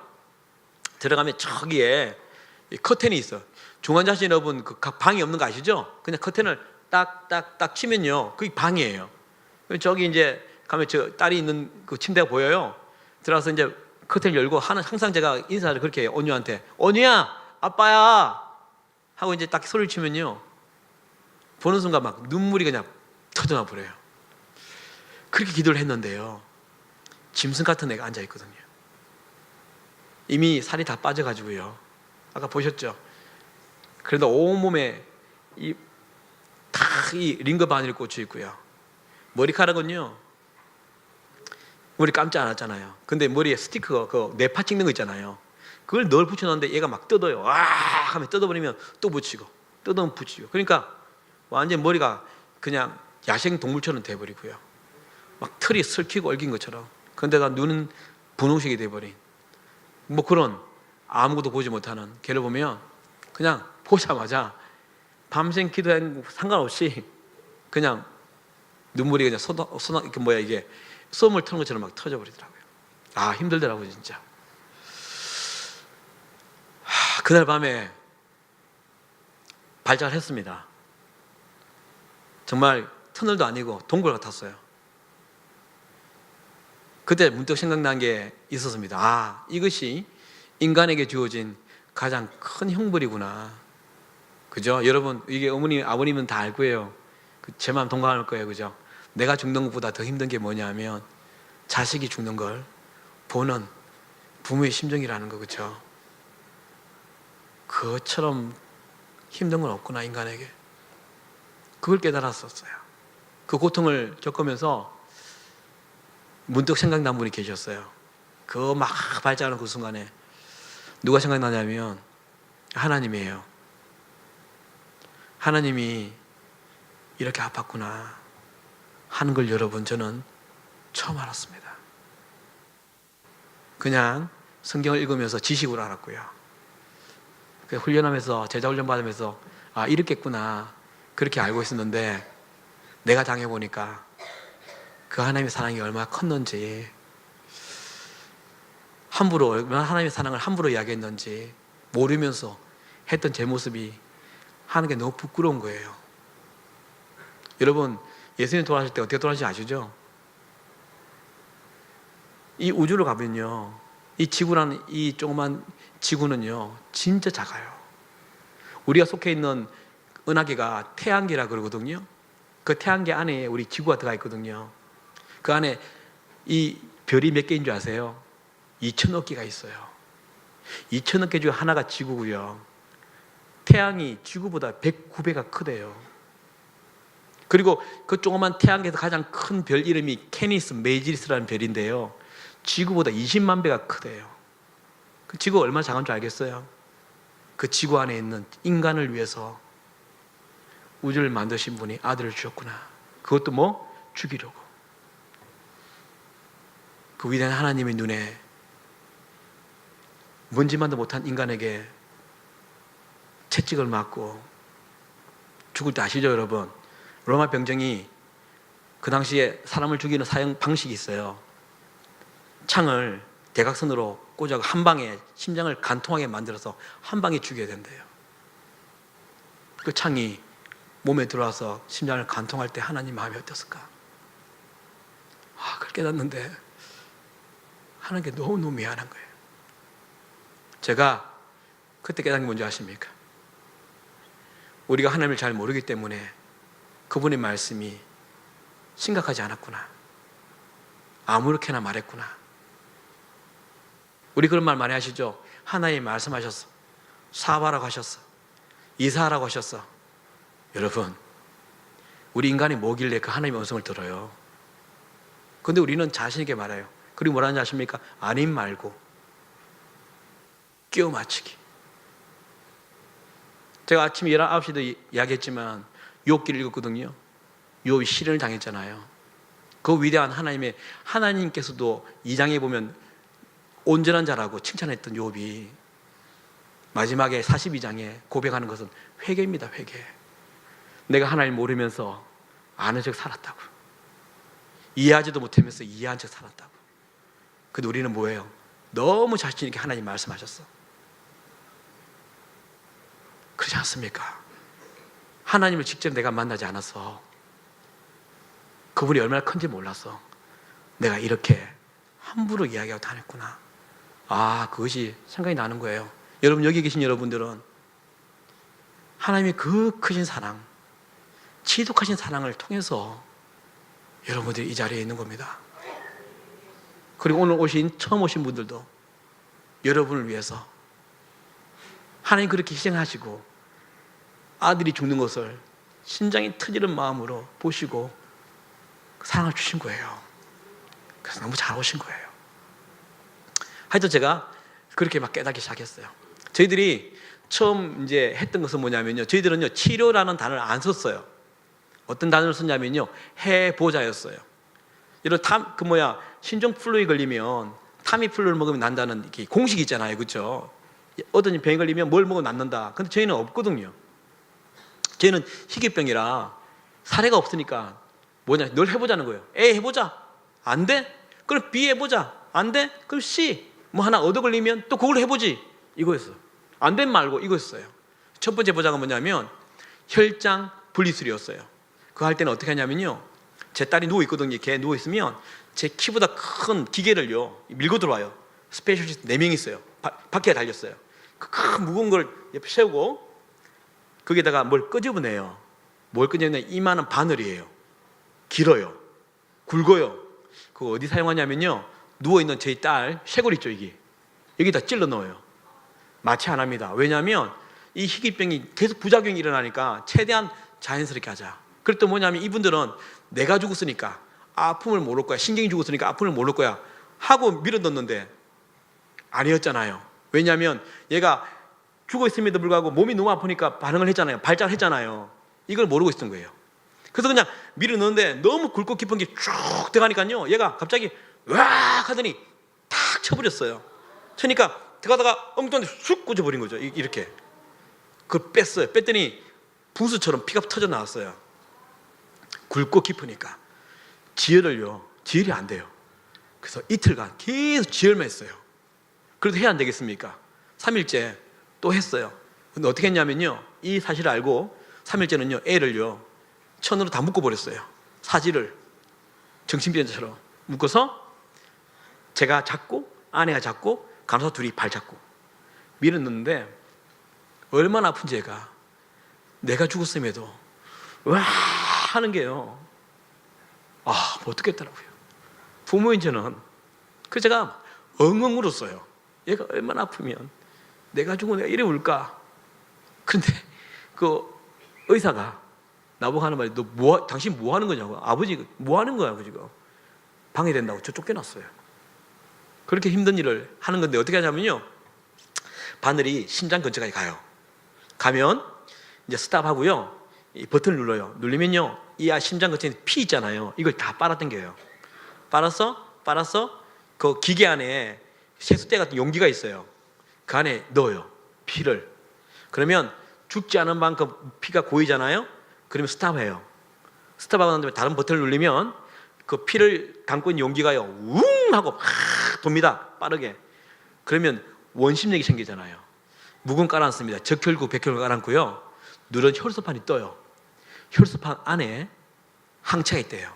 S1: 들어가면 저기에 커튼이 있어. 중환자실 여러분, 각 방이 없는 거 아시죠? 그냥 커튼을 딱딱딱 치면요, 그게 방이에요. 저기 이제 가면 저 딸이 있는 그 침대가 보여요. 들어가서 이제 커튼 열고 항상 제가 인사를 그렇게 해요. 온유한테. 온유야, 아빠야 하고 이제 딱 소리를 치면요, 보는 순간 막 눈물이 그냥 터져나 버려요. 그렇게 기도를 했는데요, 짐승 같은 애가 앉아 있거든요. 이미 살이 다 빠져가지고요. 아까 보셨죠? 그래도 온몸에 이 링거 바늘이 꽂혀 있고요. 머리카락은요, 머리 감지 않았잖아요. 근데 머리에 스티커, 그 네파 찍는 거 있잖아요. 그걸 늘 붙여놨는데 얘가 막 뜯어요. 와 하면 뜯어버리면 또 붙이고, 뜯으면 붙이고. 그러니까 완전 머리가 그냥 야생 동물처럼 돼버리고요. 막 털이 슬키고 얽힌 것처럼. 근데다 눈은 분홍색이 돼버린, 뭐 그런 아무것도 보지 못하는 걔를 보면 그냥 보자마자 밤샘 기도한 상관없이 그냥 눈물이 그냥 이게 썸을 터는 것처럼 막 터져버리더라고요. 아, 힘들더라고요, 진짜. 그날 밤에 발작을 했습니다. 정말 터널도 아니고 동굴 같았어요. 그때 문득 생각난 게 있었습니다. 아, 이것이 인간에게 주어진 가장 큰 형벌이구나. 그죠? 여러분, 이게 어머님, 아버님은 다 알 거예요. 제 마음 동감할 거예요. 그죠? 내가 죽는 것보다 더 힘든 게 뭐냐면 자식이 죽는 걸 보는 부모의 심정이라는 거. 그죠? 그것처럼 힘든 건 없구나, 인간에게. 그걸 깨달았었어요. 그 고통을 겪으면서 문득 생각난 분이 계셨어요. 그 막 발작하는 그 순간에 누가 생각나냐면 하나님이에요. 하나님이 이렇게 아팠구나 하는 걸 여러분, 저는 처음 알았습니다. 그냥 성경을 읽으면서 지식으로 알았고요. 훈련하면서, 제자 훈련 받으면서 아, 이렇겠구나 그렇게 알고 있었는데, 내가 당해보니까 그 하나님의 사랑이 얼마나 컸는지, 얼마나 하나님의 사랑을 함부로 이야기했는지 모르면서 했던 제 모습이 하는 게 너무 부끄러운 거예요. 여러분, 예수님 돌아가실 때 어떻게 돌아가시는지 아시죠? 이 우주로 가면요, 이 지구라는 이 조그만 지구는요 진짜 작아요. 우리가 속해 있는 은하계가 태양계라 그러거든요. 그 태양계 안에 우리 지구가 들어가 있거든요. 그 안에 이 별이 몇 개인 줄 아세요? 2천억 개가 있어요. 2천억 개 중에 하나가 지구고요. 태양이 지구보다 109배가 크대요. 그리고 그 조그만 태양계에서 가장 큰 별 이름이 케니스 메이지리스라는 별인데요, 지구보다 20만 배가 크대요. 그 지구가 얼마나 작은 줄 알겠어요? 그 지구 안에 있는 인간을 위해서 우주를 만드신 분이 아들을 주셨구나. 그것도 뭐? 죽이려고. 그 위대한 하나님의 눈에 먼지만도 못한 인간에게 채찍을 맞고 죽을 때 아시죠, 여러분? 로마 병정이 그 당시에 사람을 죽이는 사형 방식이 있어요. 창을 대각선으로 꽂아서 한 방에 심장을 간통하게 만들어서 한 방에 죽여야 된대요. 그 창이 몸에 들어와서 심장을 간통할 때 하나님 마음이 어땠을까? 아, 그걸 깨닫는데 하는 게 너무너무 미안한 거예요. 제가 그때 깨닫는 게 뭔지 아십니까? 우리가 하나님을 잘 모르기 때문에 그분의 말씀이 심각하지 않았구나, 아무렇게나 말했구나. 우리 그런 말 많이 하시죠? 하나님 말씀하셨어, 사과하라고 하셨어, 이사하라고 하셨어. 여러분, 우리 인간이 뭐길래 그 하나님의 음성을 들어요? 근데 우리는 자신있게 말해요. 그리고 뭐라는지 아십니까? 아님 말고 끼워 맞추기. 제가 아침 9시도 이야기했지만 욥기를 읽었거든요. 욥이 시련을 당했잖아요. 그 위대한 하나님께서도 2장에 보면 온전한 자라고 칭찬했던 욥이 마지막에 42장에 고백하는 것은 회개입니다. 회개. 내가 하나님 모르면서 아는 척 살았다고, 이해하지도 못하면서 이해한 척 살았다고. 근데 우리는 뭐예요? 너무 자신 있게 하나님 말씀하셨어. 그렇지 않습니까? 하나님을 직접 내가 만나지 않아서 그분이 얼마나 큰지 몰랐어. 내가 이렇게 함부로 이야기하고 다녔구나. 아, 그것이 생각이 나는 거예요. 여러분, 여기 계신 여러분들은 하나님의 그 크신 사랑, 지독하신 사랑을 통해서 여러분들이 이 자리에 있는 겁니다. 그리고 오늘 처음 오신 분들도 여러분을 위해서 하나님 그렇게 희생하시고 아들이 죽는 것을 심장이 터지는 마음으로 보시고 사랑을 주신 거예요. 그래서 너무 잘 오신 거예요. 하여튼 제가 그렇게 막 깨닫기 시작했어요. 저희들이 처음 이제 했던 것은 뭐냐면요, 저희들은요 치료라는 단어를 안 썼어요. 어떤 단어를 썼냐면요, 해보자였어요. 여러분 신종플루에 걸리면 타미플루를 먹으면 난다는 이렇게 공식이 있잖아요, 그렇죠? 어떤 병에 걸리면 뭘 먹으면 낫는다. 근데 저희는 없거든요. 저희는 희귀병이라 사례가 없으니까 늘 해보자는 거예요. A 해보자. 안 돼? 그럼 B 해보자. 안 돼? 그럼 C. 뭐 하나 얻어 걸리면 또 그걸 해보지. 이거였어요. 안 된 말고 이거였어요. 첫 번째 보자가 뭐냐면 혈장 분리술이었어요. 그거 할 때는 어떻게 하냐면요, 제 딸이 누워있거든요. 걔 누워있으면 제 키보다 큰 기계를요 밀고 들어와요. 스페셜리스트 4명 있어요. 바퀴에 달렸어요. 그 큰 무거운 걸 옆에 세우고 거기다가 뭘 끄집어내요. 뭘 끄집어내면 이만한 바늘이에요. 길어요. 굵어요. 그거 어디 사용하냐면요, 누워있는 저희 딸 쇄골 있죠, 이게 여기다 찔러 넣어요. 마취 안 합니다. 왜냐하면 이 희귀병이 계속 부작용이 일어나니까 최대한 자연스럽게 하자. 그랬더니 뭐냐면 이분들은 내가 죽었으니까 아픔을 모를 거야, 신경이 죽었으니까 아픔을 모를 거야 하고 밀어넣는데 아니었잖아요. 왜냐하면 얘가 죽어있음에도 불구하고 몸이 너무 아프니까 반응을 했잖아요. 발작을 했잖아요. 이걸 모르고 있었던 거예요. 그래서 그냥 밀어넣는데 너무 굵고 깊은 게 쭉 들어가니까요, 얘가 갑자기 으악 하더니 탁 쳐버렸어요. 쳐니까 들어가다가 엉뚱한데 쑥 꽂아버린 거죠. 이렇게. 그걸 뺐어요. 뺐더니 분수처럼 피가 터져 나왔어요. 굵고 깊으니까 지혈이 안 돼요. 그래서 이틀간 계속 지혈만 했어요. 그래도 해야 안 되겠습니까? 3일째 또 했어요. 근데 어떻게 했냐면요, 이 사실을 알고 3일째는요 애를요 천으로 다 묶어버렸어요. 사지를 정신병자처럼 묶어서 제가 잡고 아내가 잡고 간호사 둘이 발 잡고 밀어넣는데 얼마나 아픈지 얘가 내가 죽었음에도 와 하는 게요, 못 듣겠더라고요. 부모인 저는. 그래서 제가 엉엉 울었어요. 얘가 얼마나 아프면 내가 죽으면 내가 이래 울까. 그런데 그 의사가 나보고 하는 말이 당신 뭐 하는 거냐고. 아버지 뭐 하는 거야 지금. 방해된다고 저 쫓겨났어요. 그렇게 힘든 일을 하는 건데 어떻게 하냐면요, 바늘이 심장 근처까지 가면 이제 스탑하고요, 이 버튼을 눌러요. 누르면요, 이 심장 근처에 피 있잖아요. 이걸 다 빨아당겨요. 빨아서 그 기계 안에 세숫대 같은 용기가 있어요. 그 안에 넣어요, 피를. 그러면 죽지 않은 만큼 피가 고이잖아요. 그러면 스탑해요. 스탑하고 난 다음에 다른 버튼을 누르면 그 피를 담고 있는 용기가요 웅 하고 막 돕니다, 빠르게. 그러면 원심력이 생기잖아요. 묵은 깔아놨습니다. 적혈구, 백혈구 깔아놨고요, 누런 혈소판이 떠요. 혈소판 안에 항체가 있대요.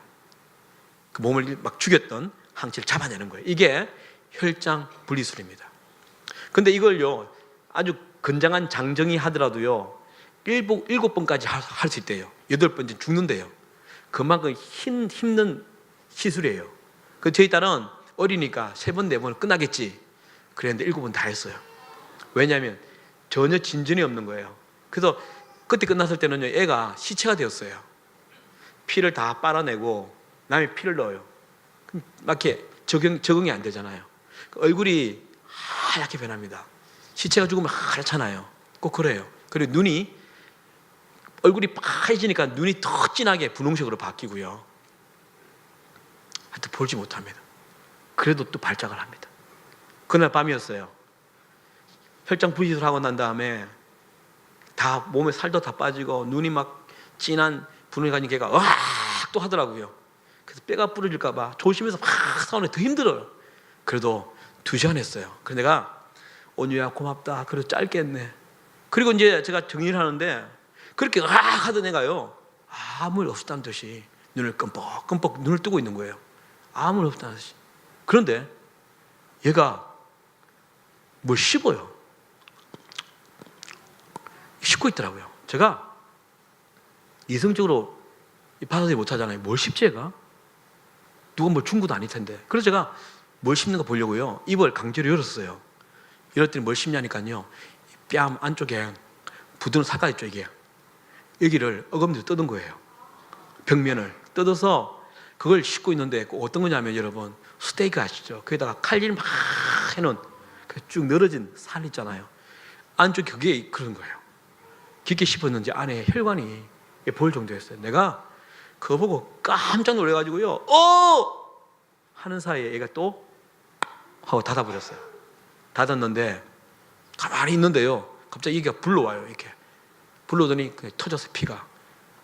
S1: 그 몸을 막 죽였던 항체를 잡아내는 거예요. 이게 혈장 분리술입니다. 근데 이걸요 아주 건장한 장정이 하더라도요 7번까지 할 수 있대요. 8번째 죽는데요. 그만큼 힘든 시술이에요. 그 저희 딸은 어리니까 3번, 4번을 끝나겠지 그랬는데 7번 다 했어요. 왜냐하면 전혀 진전이 없는 거예요. 그래서 그때 끝났을 때는요 애가 시체가 되었어요. 피를 다 빨아내고 남의 피를 넣어요. 그럼 막 이렇게 적응이 안 되잖아요. 얼굴이 하얗게 변합니다. 시체가 죽으면 하얗잖아요. 꼭 그래요. 그리고 얼굴이 파해지니까 눈이 더 진하게 분홍색으로 바뀌고요. 하여튼 보지 못합니다. 그래도 또 발작을 합니다. 그날 밤이었어요. 혈장 분리술 하고 난 다음에 다 몸에 살도 다 빠지고 눈이 막 진한 분홍이 가진 걔가 으악 또 하더라고요. 그래서 뼈가 부러질까 봐 조심해서 막 싸우는데 더 힘들어요. 그래도 2시간 했어요. 그래서 내가 온유야 고맙다. 그래도 짧게 했네. 그리고 이제 제가 정리를 하는데 그렇게 으악 하던 애가요 아무 일 없었다는 듯이 눈을 끔뻑끔뻑 눈을 뜨고 있는 거예요. 아무런 없다는 듯이. 그런데 얘가 뭘 씹어요. 씹고 있더라고요. 제가 이성적으로 받아들이지 못하잖아요. 뭘 씹지 얘가? 누가 뭘 준 것도 아닐 텐데. 그래서 제가 뭘 씹는 거 보려고요. 입을 강제로 열었어요. 이랬더니 뭘 씹냐니까요. 뺨 안쪽에 부드러운 살갗 있죠, 이게. 여기를 어금니로 뜯은 거예요. 벽면을 뜯어서 그걸 씹고 있는데 어떤 거냐면 여러분, 스테이크 아시죠? 거기다가 칼질 막 해놓은 쭉 늘어진 살 있잖아요. 안쪽 그게 그런 거예요. 깊게 씹었는지 안에 혈관이 보일 정도였어요. 내가 그거 보고 깜짝 놀래가지고요. 하는 사이에 얘가 또 하고 닫아버렸어요. 닫았는데 가만히 있는데요. 갑자기 얘가 불러와요. 이렇게 불러더니 터져서 피가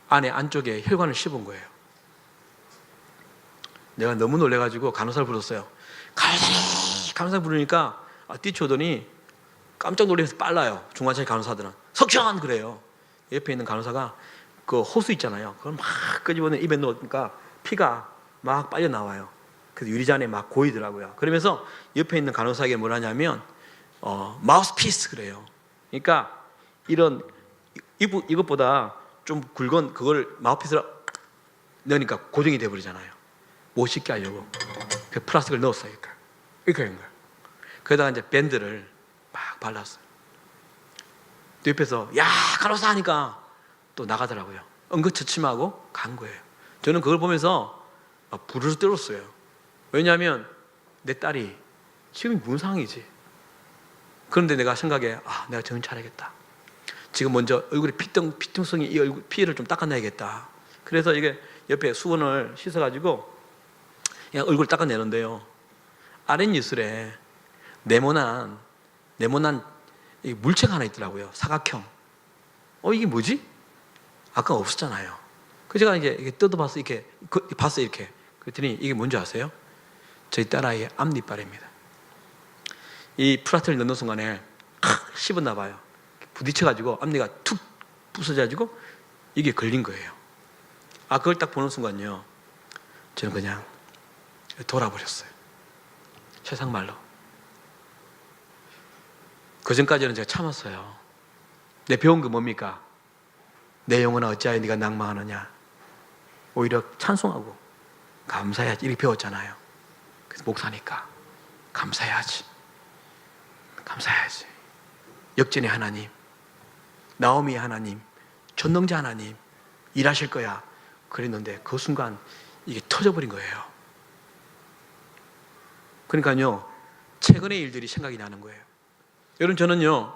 S1: 안에 안쪽에 혈관을 씹은 거예요. 내가 너무 놀래가지고 간호사를 불렀어요. 간호사 부르니까 뛰쳐오더니 깜짝 놀라서 빨라요. 중환자실 간호사들은 석션 그래요. 옆에 있는 간호사가 그 호수 있잖아요. 그걸 막 끄집어내 입에 넣으니까 피가 막 빨려 나와요. 그래서 유리잔에 막 고이더라고요. 그러면서 옆에 있는 간호사에게 뭘 하냐면 마우스피스 그래요. 그러니까 이런 이것보다 좀 굵은 그걸 마우스피스로 넣으니까 고정이 돼버리잖아요. 못 씻게 하려고 그 플라스틱을 넣었어요. 이렇게 한 거예요. 거기다가 이제 밴드를 막 발랐어요. 또 옆에서 야 간호사 하니까 또 나가더라고요. 응급처침하고 간 거예요. 저는 그걸 보면서 막 부르르 떨었어요. 왜냐하면 내 딸이 지금 무슨 상황이지? 그런데 내가 생각에 내가 정신 차려야겠다. 지금 먼저 얼굴에 피통성이 이 얼굴 피를 좀 닦아내야겠다. 그래서 이게 옆에 수건을 씻어가지고 그냥 얼굴 닦아내는데요. 아랫입술에 네모난 이 물체가 하나 있더라고요. 사각형. 이게 뭐지? 아까 없었잖아요. 그 제가 이게 뜯어봤어. 이렇게 봤어요. 이렇게. 그랬더니 이게 뭔지 아세요? 저희 딸아이의 앞니빨입니다. 이 플라스틱을 넣는 순간에 씹었나 봐요. 부딪혀가지고 앞니가 툭 부서져가지고 이게 걸린 거예요. 그걸 딱 보는 순간요. 저는 그냥 돌아버렸어요. 세상 말로. 그 전까지는 제가 참았어요. 내 배운 거 뭡니까? 내 영혼아 어찌하여 네가 낭망하느냐. 오히려 찬송하고 감사해야지 이렇게 배웠잖아요. 그래서 목사니까 감사해야지. 감사해야지. 역전의 하나님, 나오미의 하나님, 전능자 하나님 일하실 거야. 그랬는데 그 순간 이게 터져버린 거예요. 그러니까요, 최근의 일들이 생각이 나는 거예요. 여러분, 저는요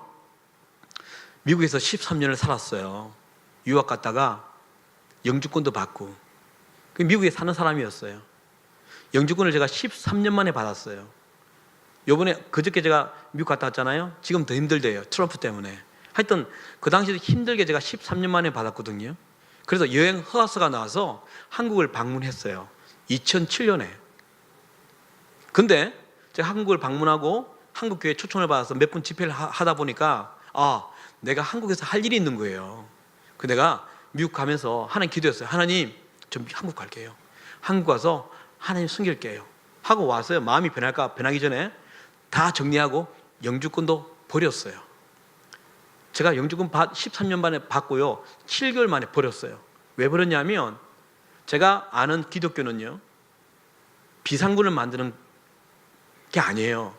S1: 미국에서 13년을 살았어요. 유학 갔다가 영주권도 받고 미국에 사는 사람이었어요. 영주권을 제가 13년 만에 받았어요. 요번에 그저께 제가 미국 갔다 왔잖아요. 지금 더 힘들대요. 트럼프 때문에. 하여튼 그 당시에 힘들게 제가 13년 만에 받았거든요. 그래서 여행 허가서가 나와서 한국을 방문했어요. 2007년에. 근데 제가 한국을 방문하고 한국교회 초청을 받아서 몇 분 집회를 하다 보니까 내가 한국에서 할 일이 있는 거예요. 그 내가 미국 가면서 하나님 기도했어요. 하나님, 저 한국 갈게요. 한국 가서 하나님 숨길게요. 하고 왔어요. 마음이 변하기 전에 다 정리하고 영주권도 버렸어요. 제가 영주권 13년 만에 받고요. 7개월 만에 버렸어요. 왜 버렸냐면 제가 아는 기독교는요. 비상군을 만드는 게 아니에요.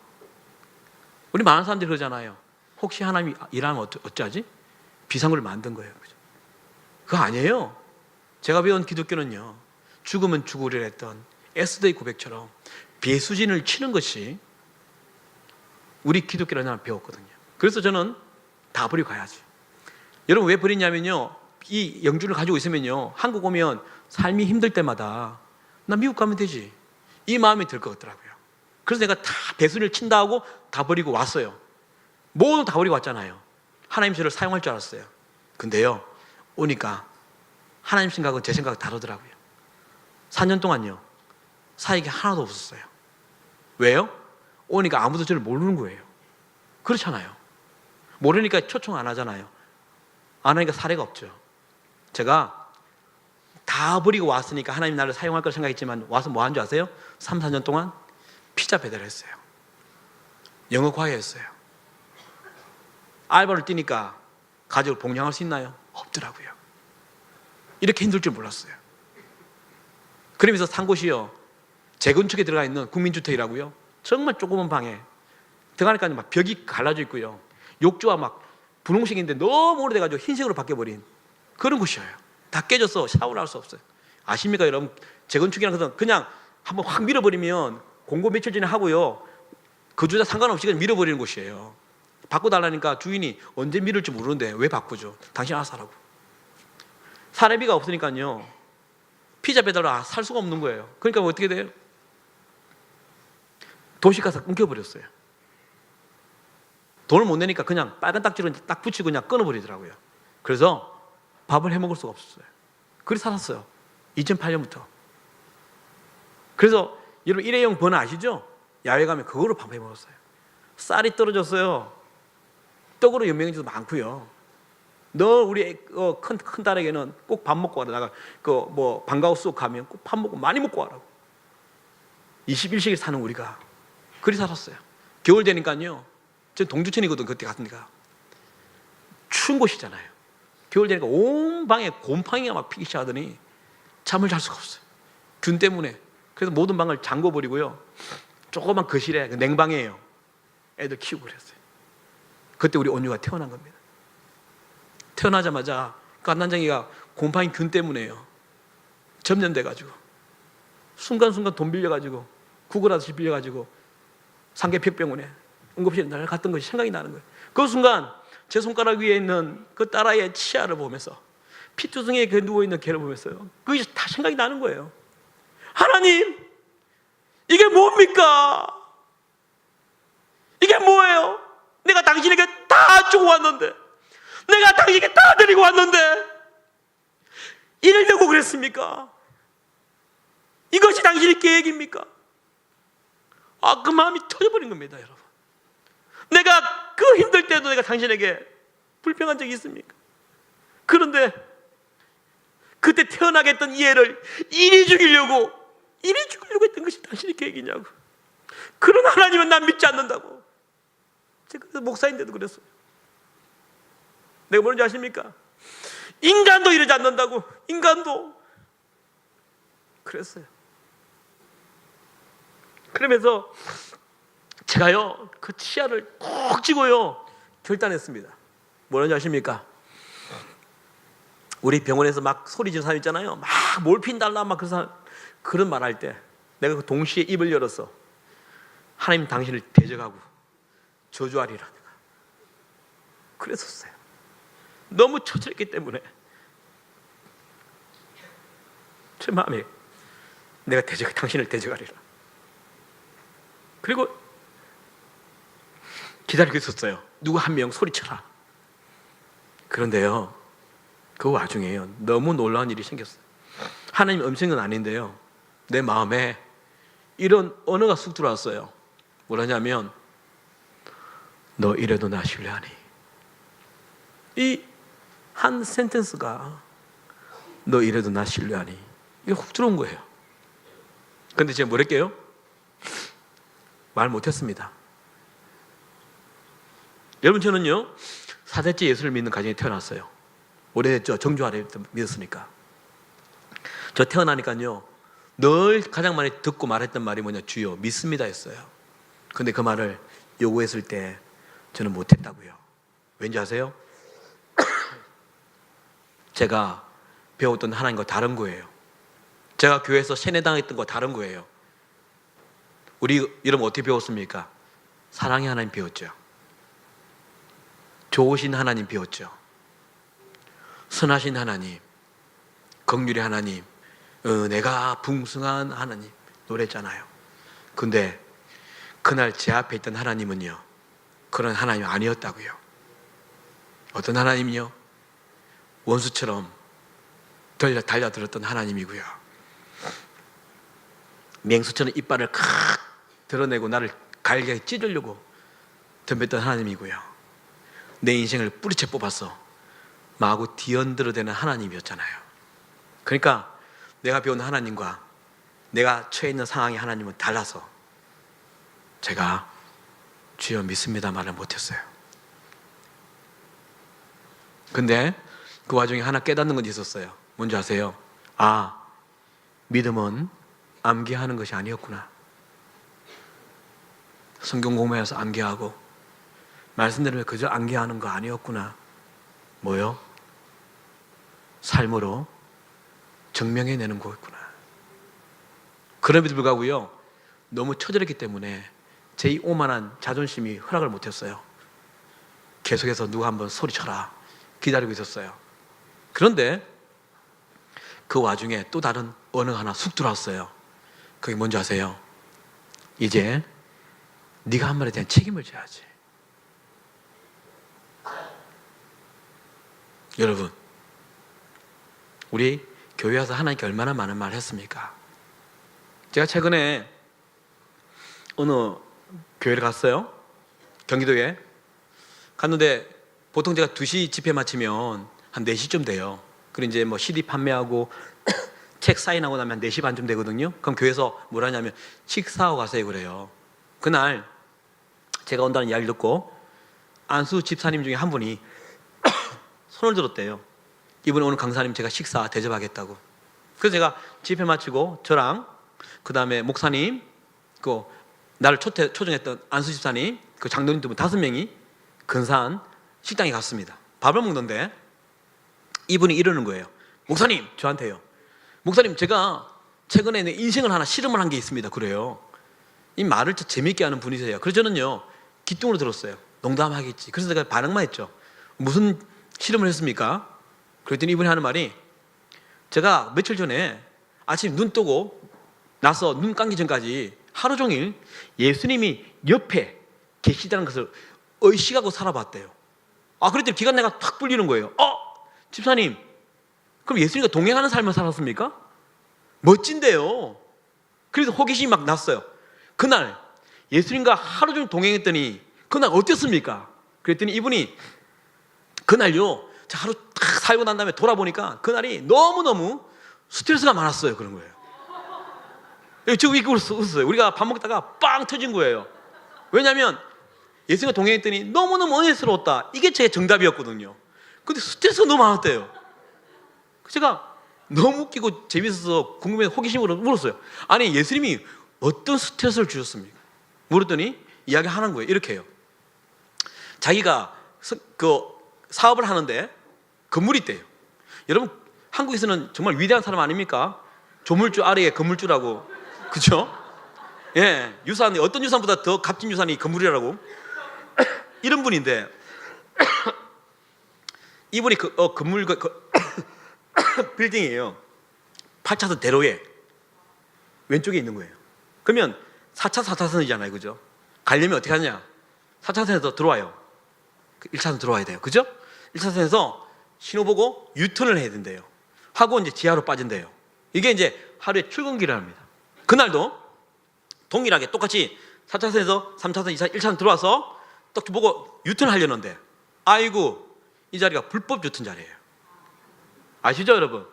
S1: 우리 많은 사람들이 그러잖아요. 혹시 하나님이 일하면 어쩌지? 비상군을 만든 거예요. 그거 아니에요. 제가 배운 기독교는요. 죽으면 죽으리라 했던 에스더의 고백처럼 배수진을 치는 것이 우리 기독교라는 걸 배웠거든요. 그래서 저는 다 버리고 가야지. 여러분 왜 버리냐면요. 이 영주를 가지고 있으면요. 한국 오면 삶이 힘들 때마다 나 미국 가면 되지. 이 마음이 들 것 같더라고요. 그래서 내가 다 배수진을 친다 하고 다 버리고 왔어요. 모두 다 버리고 왔잖아요. 하나님 저를 사용할 줄 알았어요. 근데요. 오니까 하나님 생각은 제 생각은 다르더라고요. 4년 동안요. 사역이 하나도 없었어요. 왜요? 오니까 아무도 저를 모르는 거예요. 그렇잖아요. 모르니까 초청 안 하잖아요. 안 하니까 사례가 없죠. 제가 다 버리고 왔으니까 하나님 나를 사용할 걸 생각했지만 와서 뭐 한 줄 아세요? 3, 4년 동안 피자 배달을 했어요. 영어 과외했어요. 알바를 뛰니까 가족을 봉양할 수 있나요? 없더라고요. 이렇게 힘들 줄 몰랐어요. 그러면서 산 곳이요, 재건축에 들어가 있는 국민주택이라고요. 정말 조그만 방에 들어가니까 막 벽이 갈라져 있고요, 욕조가 막 분홍색인데 너무 오래돼가지고 흰색으로 바뀌어버린 그런 곳이에요. 다 깨져서 샤워를 할 수 없어요. 아십니까 여러분? 재건축이라는 것은 그냥 한번 확 밀어버리면 공고 며칠 전에 하고요, 거주자 상관없이 그냥 밀어버리는 곳이에요. 바꿔달라니까 주인이 언제 밀을지 모르는데 왜 바꾸죠? 당신 알아서 하라고. 사례비가 없으니까요, 피자 배달을 살 수가 없는 거예요. 그러니까 어떻게 돼요? 도시가서 끊겨버렸어요. 돈을 못 내니까 그냥 빨간 딱지로 딱 붙이고 그냥 끊어버리더라고요. 그래서 밥을 해 먹을 수가 없었어요. 그렇게 살았어요. 2008년부터. 그래서 여러분 일회용 버너 아시죠? 야외 가면 그거로 밥 해 먹었어요. 쌀이 떨어졌어요. 떡으로 연명해도 많고요. 너 우리 큰 딸에게는 꼭 밥 먹고 와라. 나가 뭐 방과후 가면 꼭 밥 먹고 많이 먹고 와라고. 21세기 사는 우리가 그리 살았어요. 겨울 되니까요, 저 동두천이거든. 그때 갔던 데가 추운 곳이잖아요. 겨울 되니까 온 방에 곰팡이가 막 피기 시작하더니 잠을 잘 수가 없어요, 균 때문에. 그래서 모든 방을 잠궈버리고요, 조그만 거실에 냉방이에요. 애들 키우고 그랬어요. 그때 우리 온유가 태어난 겁니다. 태어나자마자 깐난쟁이가 곰팡이 균 때문에요, 접년돼가지고 순간순간 돈 빌려가지고 구걸하듯이 빌려가지고 상계벽병원에 응급실에 날 갔던 것이 생각이 나는 거예요. 그 순간 제 손가락 위에 있는 그 딸아이의 치아를 보면서, 피투성이에 그 누워있는 걔를 보면서요, 그게 다 생각이 나는 거예요. 하나님, 이게 뭡니까? 이게 뭐예요? 내가 당신에게 다 주고 왔는데, 내가 당신에게 다 드리고 왔는데 이러려고 그랬습니까? 이것이 당신의 계획입니까? 그 마음이 터져버린 겁니다, 여러분. 내가 그 힘들 때도 내가 당신에게 불평한 적이 있습니까? 그런데 그때 태어나게 했던 이 애를 이리 죽이려고 했던 것이 당신의 계획이냐고. 그런 하나님은 난 믿지 않는다고. 제가 목사인데도 그랬어요. 내가 뭔지 아십니까? 인간도 이러지 않는다고. 인간도 그랬어요. 그러면서 제가요, 그 치아를 꼭 쥐고요 결단했습니다. 뭐라는지 아십니까? 우리 병원에서 막 소리 지르는 사람 있잖아요. 막 몰핀 달라 막 그런 말 할 때 내가 그 동시에 입을 열어서 하나님 당신을 대적하고 저주하리라 내가 그랬었어요. 너무 처절했기 때문에 제 마음에 내가 당신을 대적하리라. 그리고 기다리고 있었어요. 누구 한 명 소리쳐라. 그런데요, 그 와중에요, 너무 놀라운 일이 생겼어요. 하나님 음성은 아닌데요, 내 마음에 이런 언어가 쑥 들어왔어요. 뭐라냐면, 너 이래도 나 신뢰하니. 이 한 센텐스가 너 이래도 나 신뢰하니, 이게 훅 들어온 거예요. 근데 제가 뭐랄게요? 말 못했습니다. 여러분, 저는요 4대째 예수를 믿는 가정에 태어났어요. 오래됐죠. 정주 아래 믿었으니까. 저 태어나니까요 늘 가장 많이 듣고 말했던 말이 뭐냐, 주여 믿습니다 했어요. 근데 그 말을 요구했을 때 저는 못했다고요. 왠지 아세요? 제가 배웠던 하나님과 다른 거예요. 제가 교회에서 세뇌당했던 거 다른 거예요. 우리 여러분 어떻게 배웠습니까? 사랑의 하나님 배웠죠. 좋으신 하나님 배웠죠. 선하신 하나님, 긍휼의 하나님, 은혜가 풍성한 하나님 노래했잖아요. 근데 그날 제 앞에 있던 하나님은요, 그런 하나님 아니었다고요. 어떤 하나님이요? 원수처럼 달려들었던 하나님이고요, 맹수처럼 이빨을 칵 드러내고 나를 갈게 찢으려고 덤볐던 하나님이고요, 내 인생을 뿌리채 뽑아서 마구 뒤흔들어대는 하나님이었잖아요. 그러니까 내가 배운 하나님과 내가 처해 있는 상황이 하나님은 달라서 제가 주여 믿습니다 말을 못했어요. 근데 그 와중에 하나 깨닫는 건 있었어요. 뭔지 아세요? 아, 믿음은 암기하는 것이 아니었구나. 성경 공부해서 암기하고 말씀대로 그저 암기하는 거 아니었구나. 뭐요? 삶으로 증명해내는 거였구나. 그럼에도 불구하고요, 너무 처절했기 때문에 제 이 오만한 자존심이 허락을 못했어요. 계속해서 누가 한번 소리쳐라 기다리고 있었어요. 그런데 그 와중에 또 다른 언어가 하나 쑥 들어왔어요. 그게 뭔지 아세요? 이제 네가 한 말에 대한 책임을 져야지. 여러분, 우리 교회 와서 하나님께 얼마나 많은 말을 했습니까? 제가 최근에 어느 교회를 갔어요. 경기도에 갔는데 보통 제가 2시 집회 마치면 한 4시쯤 돼요. 그리고 이제 뭐 CD 판매하고 책 사인하고 나면 한 4시 반쯤 되거든요. 그럼 교회에서 뭘 하냐면 식사하고 가세요 그래요. 그날 제가 온다는 이야기를 듣고 안수 집사님 중에 한 분이 손을 들었대요. 이번에 오늘 강사님 제가 식사 대접하겠다고. 그래서 제가 집회 마치고 저랑 그 다음에 목사님, 그 나를 초청했던 안수 집사님, 그 장로님 두 분 5명이 근사한 식당에 갔습니다. 밥을 먹는데 이분이 이러는 거예요. 목사님, 저한테요. 목사님, 제가 최근에 내 인생을 하나 실험을 한 게 있습니다. 그래요. 이 말을 재미있게 하는 분이세요. 그래서 저는요, 기뚱으로 들었어요. 농담하겠지. 그래서 제가 반응만 했죠. 무슨 실험을 했습니까? 그랬더니 이분이 하는 말이, 제가 며칠 전에 아침 눈 뜨고 나서 눈 감기 전까지 하루 종일 예수님이 옆에 계시다는 것을 의식하고 살아봤대요. 아, 그랬더니 기가 내가 탁 불리는 거예요. 집사님, 그럼 예수님과 동행하는 삶을 살았습니까? 멋진데요. 그래서 호기심이 막 났어요. 그날 예수님과 하루 종일 동행했더니 그날 어땠습니까? 그랬더니 이분이 그날요, 하루 딱 살고 난 다음에 돌아보니까 그날이 너무너무 스트레스가 많았어요. 그런 거예요. 지금 이렇게 웃었어요. 우리가 밥 먹다가 빵 터진 거예요. 왜냐하면 예수님과 동행했더니 너무너무 은혜스러웠다. 이게 제 정답이었거든요. 근데 스트레스가 너무 많았대요. 제가 너무 웃기고 재밌어서 궁금해서 호기심으로 물었어요. 아니, 예수님이 어떤 스트레스를 주셨습니까? 물었더니 이야기하는 거예요. 이렇게 해요. 자기가 그 사업을 하는데 건물이 있대요. 여러분, 한국에서는 정말 위대한 사람 아닙니까? 조물주 아래에 건물주라고. 그죠? 예, 유산, 어떤 유산보다 더 값진 유산이 건물이라고. 이런 분인데 이분이 건물 빌딩이에요. 8차선 대로에 왼쪽에 있는 거예요. 그러면 4차 4차선이잖아요. 그죠? 가려면 어떻게 하냐? 4차선에서 들어와요. 1차선 들어와야 돼요. 그죠? 1차선에서 신호 보고 유턴을 해야 된대요. 하고 이제 지하로 빠진대요. 이게 이제 하루에 출근길을 합니다. 그날도 동일하게 똑같이 4차선에서 3차선, 2차선, 1차선 들어와서 딱 보고 유턴을 하려는데, 아이고, 이 자리가 불법 유턴 자리예요. 아시죠, 여러분?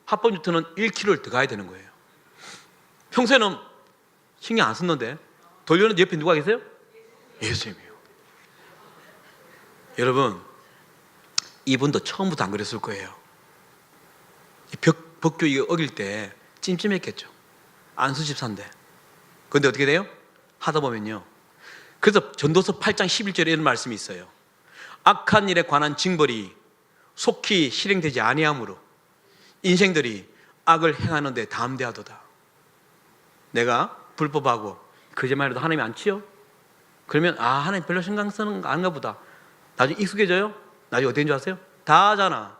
S1: 합법 유턴은 1km를 더 가야 되는 거예요. 평소에는 신경 안 썼는데 돌려는데 옆에 누가 계세요? 예수님이요. 여러분, 이분도 처음부터 안 그랬을 거예요. 법규 이거 어길 때 찜찜했겠죠. 안수 집사인데. 그런데 어떻게 돼요? 하다 보면요, 그래서 전도서 8장 11절에 이런 말씀이 있어요. 악한 일에 관한 징벌이 속히 실행되지 아니하므로 인생들이 악을 행하는 데 담대하도다. 내가 불법하고 거짓말해도 하나님이 안 치요? 그러면 하나님 별로 신경 쓰는 거 아닌가 보다. 나중에 익숙해져요? 나중에 어떻게 된 줄 아세요? 다 하잖아.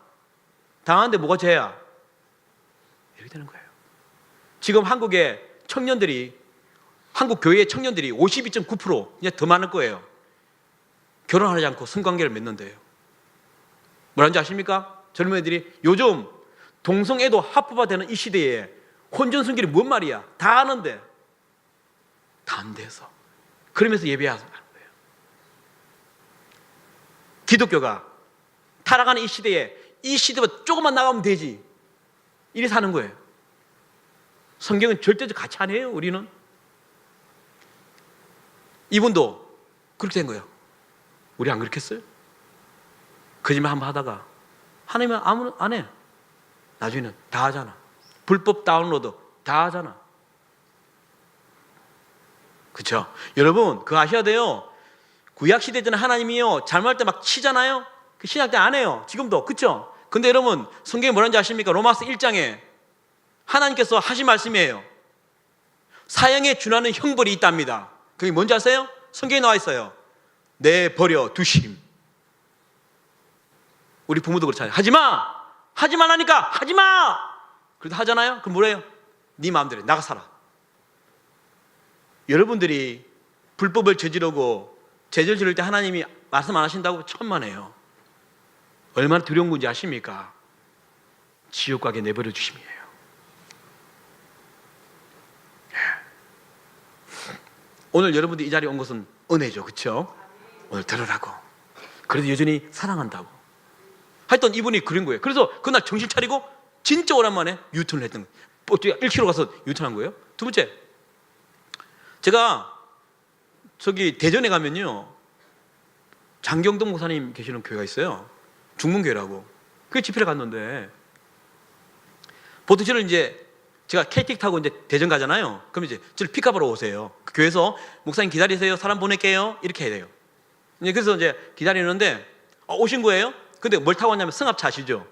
S1: 다 하는데 뭐가 죄야? 이렇게 되는 거예요. 지금 한국의 청년들이, 한국 교회의 청년들이 52.9%, 이제 더 많을 거예요. 결혼하지 않고 성관계를 맺는데요. 뭐라는지 아십니까? 젊은 애들이 요즘 동성애도 합법화되는 이 시대에 혼전순결이 뭔 말이야? 다 아는데 담대해서 그러면서 예배하는 거예요. 기독교가 타락하는 이 시대에 이 시대보다 조금만 나가면 되지, 이리 사는 거예요. 성경은 절대적 가치 아니에요. 우리는. 이분도 그렇게 된 거예요. 우리 안 그렇겠어요? 거짓말 한번 하다가 하나님은 아무 안 해. 나중에는 다 하잖아. 불법 다운로드 다 하잖아. 그렇죠? 여러분 그거 아셔야 돼요. 구약 시대 때는 하나님이요 잘못할 때 막 치잖아요. 그 신약 때 안 해요. 지금도. 그렇죠? 근데 여러분 성경이 뭐라는지 아십니까? 로마서 1장에 하나님께서 하신 말씀이에요. 사형에 준하는 형벌이 있답니다. 그게 뭔지 아세요? 성경에 나와 있어요. 내버려 두심. 우리 부모도 그렇잖아요. 하지마! 하지마 하니까 하지마! 그래도 하잖아요? 그럼 뭐래요? 네 마음대로 나가 살아. 여러분들이 불법을 저지르고 죄를 지를 때 하나님이 말씀 안 하신다고 천만에요. 얼마나 두려운 건지 아십니까? 지옥 가게 내버려 주심이에요. 오늘 여러분들이 이 자리에 온 것은 은혜죠. 그렇죠? 오늘 들으라고. 그래도 여전히 사랑한다고. 하여튼 이분이 그런 거예요. 그래서 그날 정신 차리고 진짜 오랜만에 유턴을 했던 거예요. 1km 가서 유턴한 거예요. 두 번째, 제가 저기 대전에 가면요 장경동 목사님 계시는 교회가 있어요. 중문교회라고. 그 집회를 갔는데 보통 저를 이제 제가 KTX 타고 이제 대전 가잖아요. 그럼 이제 저를 픽업하러 오세요. 그 교회에서 목사님 기다리세요. 사람 보낼게요. 이렇게 해야 돼요. 이제 그래서 이제 기다리는데 오신 거예요. 근데 뭘 타고 왔냐면 승합차 아시죠?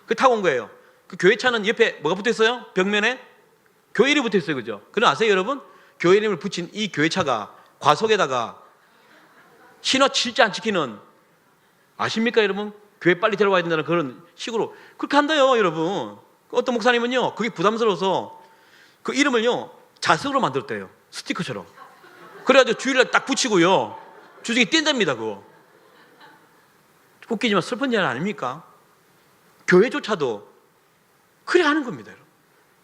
S1: 그 타고 온 거예요. 그 교회 차는 옆에 뭐가 붙어 있어요? 벽면에 교회 이름이 붙어 있어요. 그죠? 그럼 아세요, 여러분? 교회 이름을 붙인 이 교회 차가 과속에다가 신호 진짜 안 지키는, 아십니까, 여러분? 교회 빨리 데려와야 된다는 그런 식으로 그렇게 한다요, 여러분. 어떤 목사님은요, 그게 부담스러워서 그 이름을요, 자석으로 만들었대요. 스티커처럼. 그래가지고 주일날 딱 붙이고요. 주중에 뛴답니다, 그거. 웃기지만 슬픈 일 아닙니까? 교회조차도 그래 하는 겁니다, 여러분.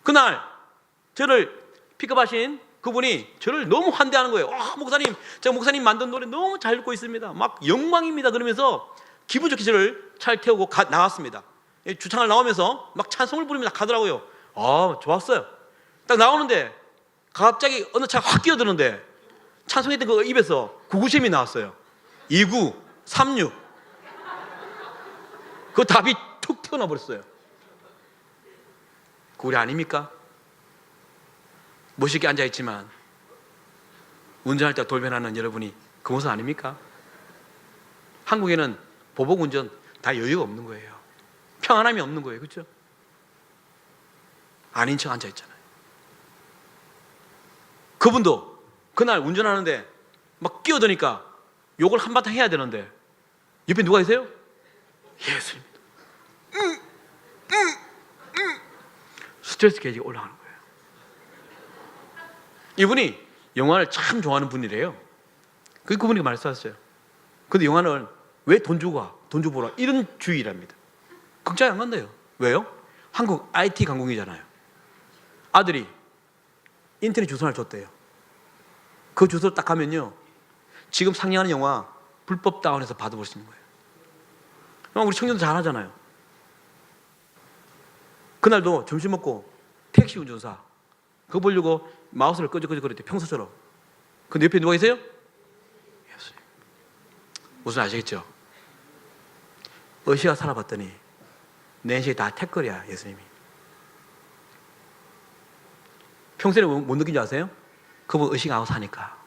S1: 그날 저를 픽업하신 그분이 저를 너무 환대하는 거예요. 목사님, 제가 목사님 만든 노래 너무 잘 듣고 있습니다. 막 영광입니다. 그러면서 기분 좋게 저를 차를 태우고 나왔습니다. 주차장을 나오면서 막 찬송을 부르면서 가더라고요. 좋았어요. 딱 나오는데 갑자기 어느 차가 확 끼어드는데 찬송했던 그 입에서 구구셈이 나왔어요. 29, 36. 그 답이 툭 튀어나와 버렸어요. 그 우리 아닙니까? 멋있게 앉아있지만 운전할 때 돌변하는 여러분이 그 모습 아닙니까? 한국에는 보복운전 다 여유가 없는 거예요. 평안함이 없는 거예요. 그렇죠? 아닌 척 앉아있잖아요. 그분도 그날 운전하는데 막 끼어드니까 욕을 한바탕 해야 되는데 옆에 누가 계세요? 예수입니다. 스트레스 게이지가 올라가는 거예요. 이분이 영화를 참 좋아하는 분이래요. 그분이 말씀하셨어요. 근데 영화는 왜 돈 주고 가? 돈 주고 보라. 이런 주의랍니다. 극장에 안 간대요. 왜요? 한국 IT 강국이잖아요. 아들이 인터넷 주소 하나 줬대요. 그 주소를 딱 가면요, 지금 상영하는 영화 불법 다운해서 받아볼 수 있는 거예요. 우리 청년들 잘 하잖아요. 그날도 점심 먹고 택시 운전사 그거 보려고 마우스를 끄적끄적거렸대, 평소처럼. 근데 옆에 누가 계세요? 예수님. 무슨 아시겠죠? 어시가 살아봤더니 낸시에 다 택거리야, 예수님이. 평소에 못 느낀지 아세요? 그분 의식하고 사니까.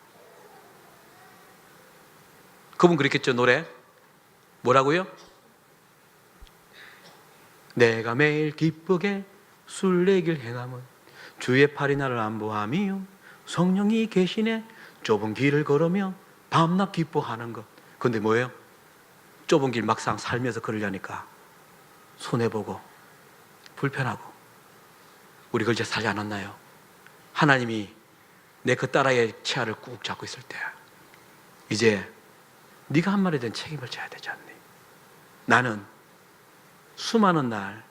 S1: 그분 그랬겠죠, 노래? 뭐라고요? 내가 매일 기쁘게 순례길 행함은 주의 팔이 나를 안보함이요 성령이 계시네 좁은 길을 걸으며 밤낮 기뻐하는 것. 근데 뭐예요? 좁은 길 막상 살면서 걸으려니까 손해보고 불편하고. 우리 그걸 이제 살지 않았나요? 하나님이 내 그 딸아이의 치아를 꾹 잡고 있을 때 이제 네가 한 말에 대한 책임을 져야 되지 않니? 나는 수많은 날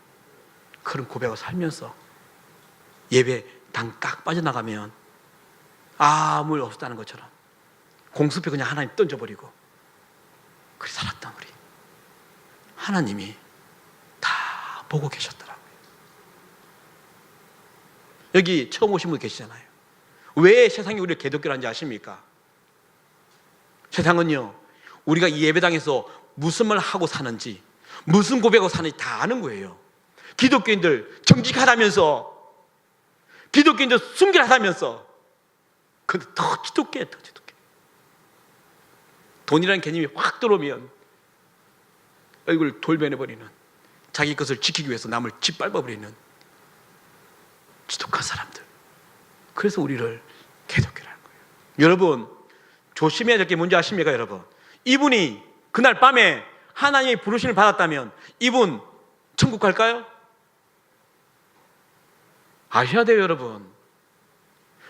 S1: 그런 고백을 살면서 예배 당 딱 빠져나가면 아무 일 없었다는 것처럼 공수표 그냥 하나님 던져버리고 그렇게 살았던 우리 하나님이 다 보고 계셨더라고요. 여기 처음 오신 분 계시잖아요. 왜 세상이 우리를 개독교를 하는지 아십니까? 세상은요, 우리가 이 예배당에서 무슨 말 하고 사는지, 무슨 고백하고 사는지 다 아는 거예요. 기독교인들 정직하다면서, 기독교인들 순결하다면서, 근데 더 지독해, 더 지독해. 돈이라는 개념이 확 들어오면 얼굴 돌변해버리는, 자기 것을 지키기 위해서 남을 짓밟아버리는 지독한 사람들. 그래서 우리를 개독교라는 거예요. 여러분, 조심해야 될 게 뭔지 아십니까, 여러분? 이분이 그날 밤에 하나님의 부르심을 받았다면 이분 천국 갈까요? 아셔야 돼요, 여러분.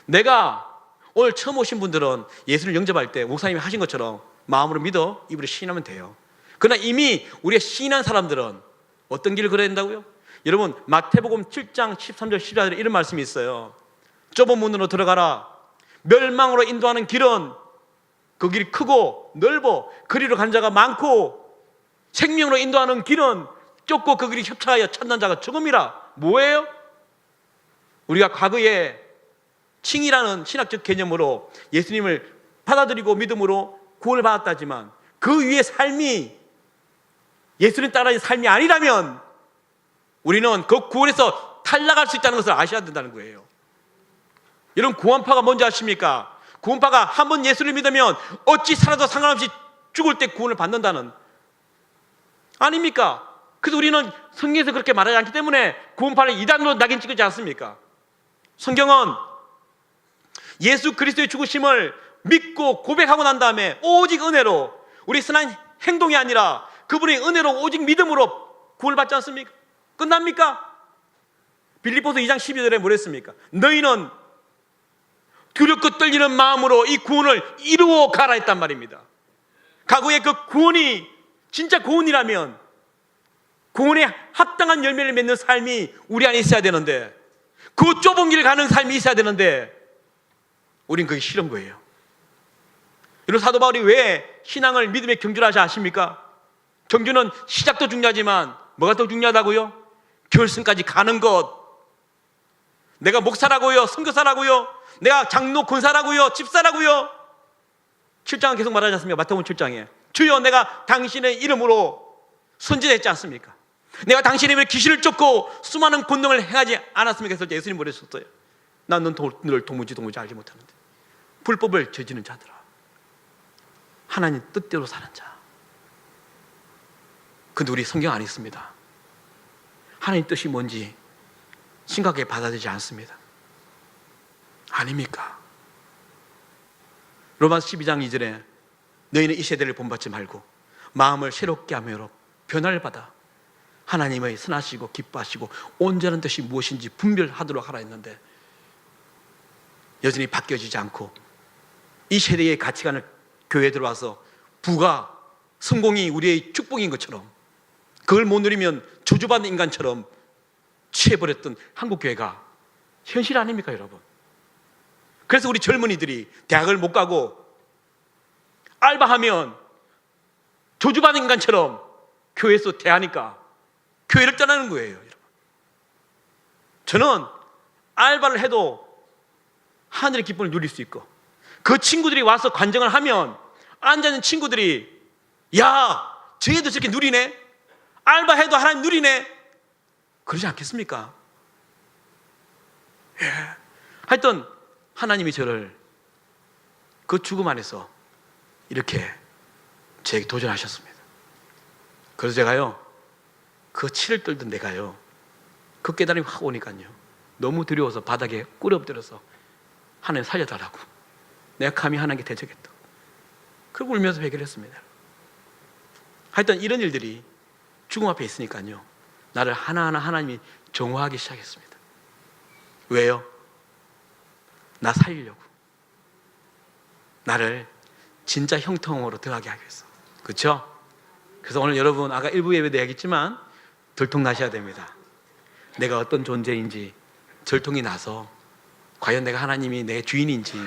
S1: 내가 오늘 처음 오신 분들은 예수를 영접할 때 목사님이 하신 것처럼 마음으로 믿어 입으로 시인하면 돼요. 그러나 이미 우리가 시인한 사람들은 어떤 길을 걸어야 된다고요? 여러분, 마태복음 7장 13절 14절에 이런 말씀이 있어요. 좁은 문으로 들어가라. 멸망으로 인도하는 길은 그 길이 크고 넓어 그리로 간 자가 많고, 생명으로 인도하는 길은 좁고 그 길이 협착하여 찾는 자가 적음이라. 뭐예요? 우리가 과거에 칭이라는 신학적 개념으로 예수님을 받아들이고 믿음으로 구원을 받았다지만 그 위에 삶이 예수님 따라의 삶이 아니라면 우리는 그 구원에서 탈락할 수 있다는 것을 아셔야 된다는 거예요. 여러분, 구원파가 뭔지 아십니까? 구원파가 한 번 예수를 믿으면 어찌 살아도 상관없이 죽을 때 구원을 받는다는, 아닙니까? 그래서 우리는 성경에서 그렇게 말하지 않기 때문에 구원파는 이단으로 낙인 찍지 않습니까? 성경은 예수 그리스도의 죽으심을 믿고 고백하고 난 다음에 오직 은혜로, 우리 선한 행동이 아니라 그분의 은혜로 오직 믿음으로 구원을 받지 않습니까? 끝납니까? 빌립보서 2장 12절에 뭐랬습니까? 너희는 두렵고 떨리는 마음으로 이 구원을 이루어 가라 했단 말입니다. 과거에 그 구원이 진짜 구원이라면 구원에 합당한 열매를 맺는 삶이 우리 안에 있어야 되는데, 그 좁은 길을 가는 삶이 있어야 되는데 우린 그게 싫은 거예요. 여러분, 사도 바울이 왜 신앙을 믿음의 경주를 하지 아십니까? 경주는 시작도 중요하지만 뭐가 더 중요하다고요? 결승까지 가는 것. 내가 목사라고요? 선교사라고요? 내가 장로 권사라고요? 집사라고요? 7장은 계속 말하지 않습니까? 마태복음 7장에 주여 내가 당신의 이름으로 선지자했지 않습니까? 내가 당신의 이름으로 귀신을 쫓고 수많은 권능을 행하지 않았습니까? 그래서 예수님 뭐랬었어요? 난 너를 도무지 알지 못하는데 불법을 저지르는 자들아, 하나님 뜻대로 사는 자. 근데 우리 성경 안 있습니다. 하나님 뜻이 뭔지 심각하게 받아들이지 않습니다. 아닙니까? 로마서 12장 2절에 너희는 이 세대를 본받지 말고 마음을 새롭게 하므로 변화를 받아 하나님의 선하시고 기뻐하시고 온전한 뜻이 무엇인지 분별하도록 하라 했는데 여전히 바뀌어지지 않고 이 세대의 가치관을 교회에 들어와서 부가 성공이 우리의 축복인 것처럼, 그걸 못 누리면 저주받는 인간처럼 취해버렸던 한국교회가 현실 아닙니까, 여러분? 그래서 우리 젊은이들이 대학을 못 가고 알바하면 저주받는 인간처럼 교회에서 대하니까 교회를 떠나는 거예요, 여러분. 저는 알바를 해도 하늘의 기쁨을 누릴 수 있고, 그 친구들이 와서 관정을 하면 앉아있는 친구들이 야, 쟤도 저렇게 누리네, 알바해도 하나님 누리네, 그러지 않겠습니까? 예. 하여튼 하나님이 저를 그 죽음 안에서 이렇게 제게 도전하셨습니다. 그래서 제가요, 그 치를 떨던 내가요, 그 깨달음이 확 오니까요, 너무 두려워서 바닥에 꿇어 엎드려서 하나님 살려달라고, 내가 감히 하나님께 대적했다. 그리고 울면서 해결했습니다. 하여튼 이런 일들이 죽음 앞에 있으니까요, 나를 하나하나 하나님이 정화하기 시작했습니다. 왜요? 나 살리려고, 나를 진짜 형통으로 들어가게 하기 위해서. 그렇죠? 그래서 오늘 여러분, 아까 일부 예배도 얘기했지만 들통나셔야 됩니다. 내가 어떤 존재인지 들통이 나서 과연 내가 하나님이 내 주인인지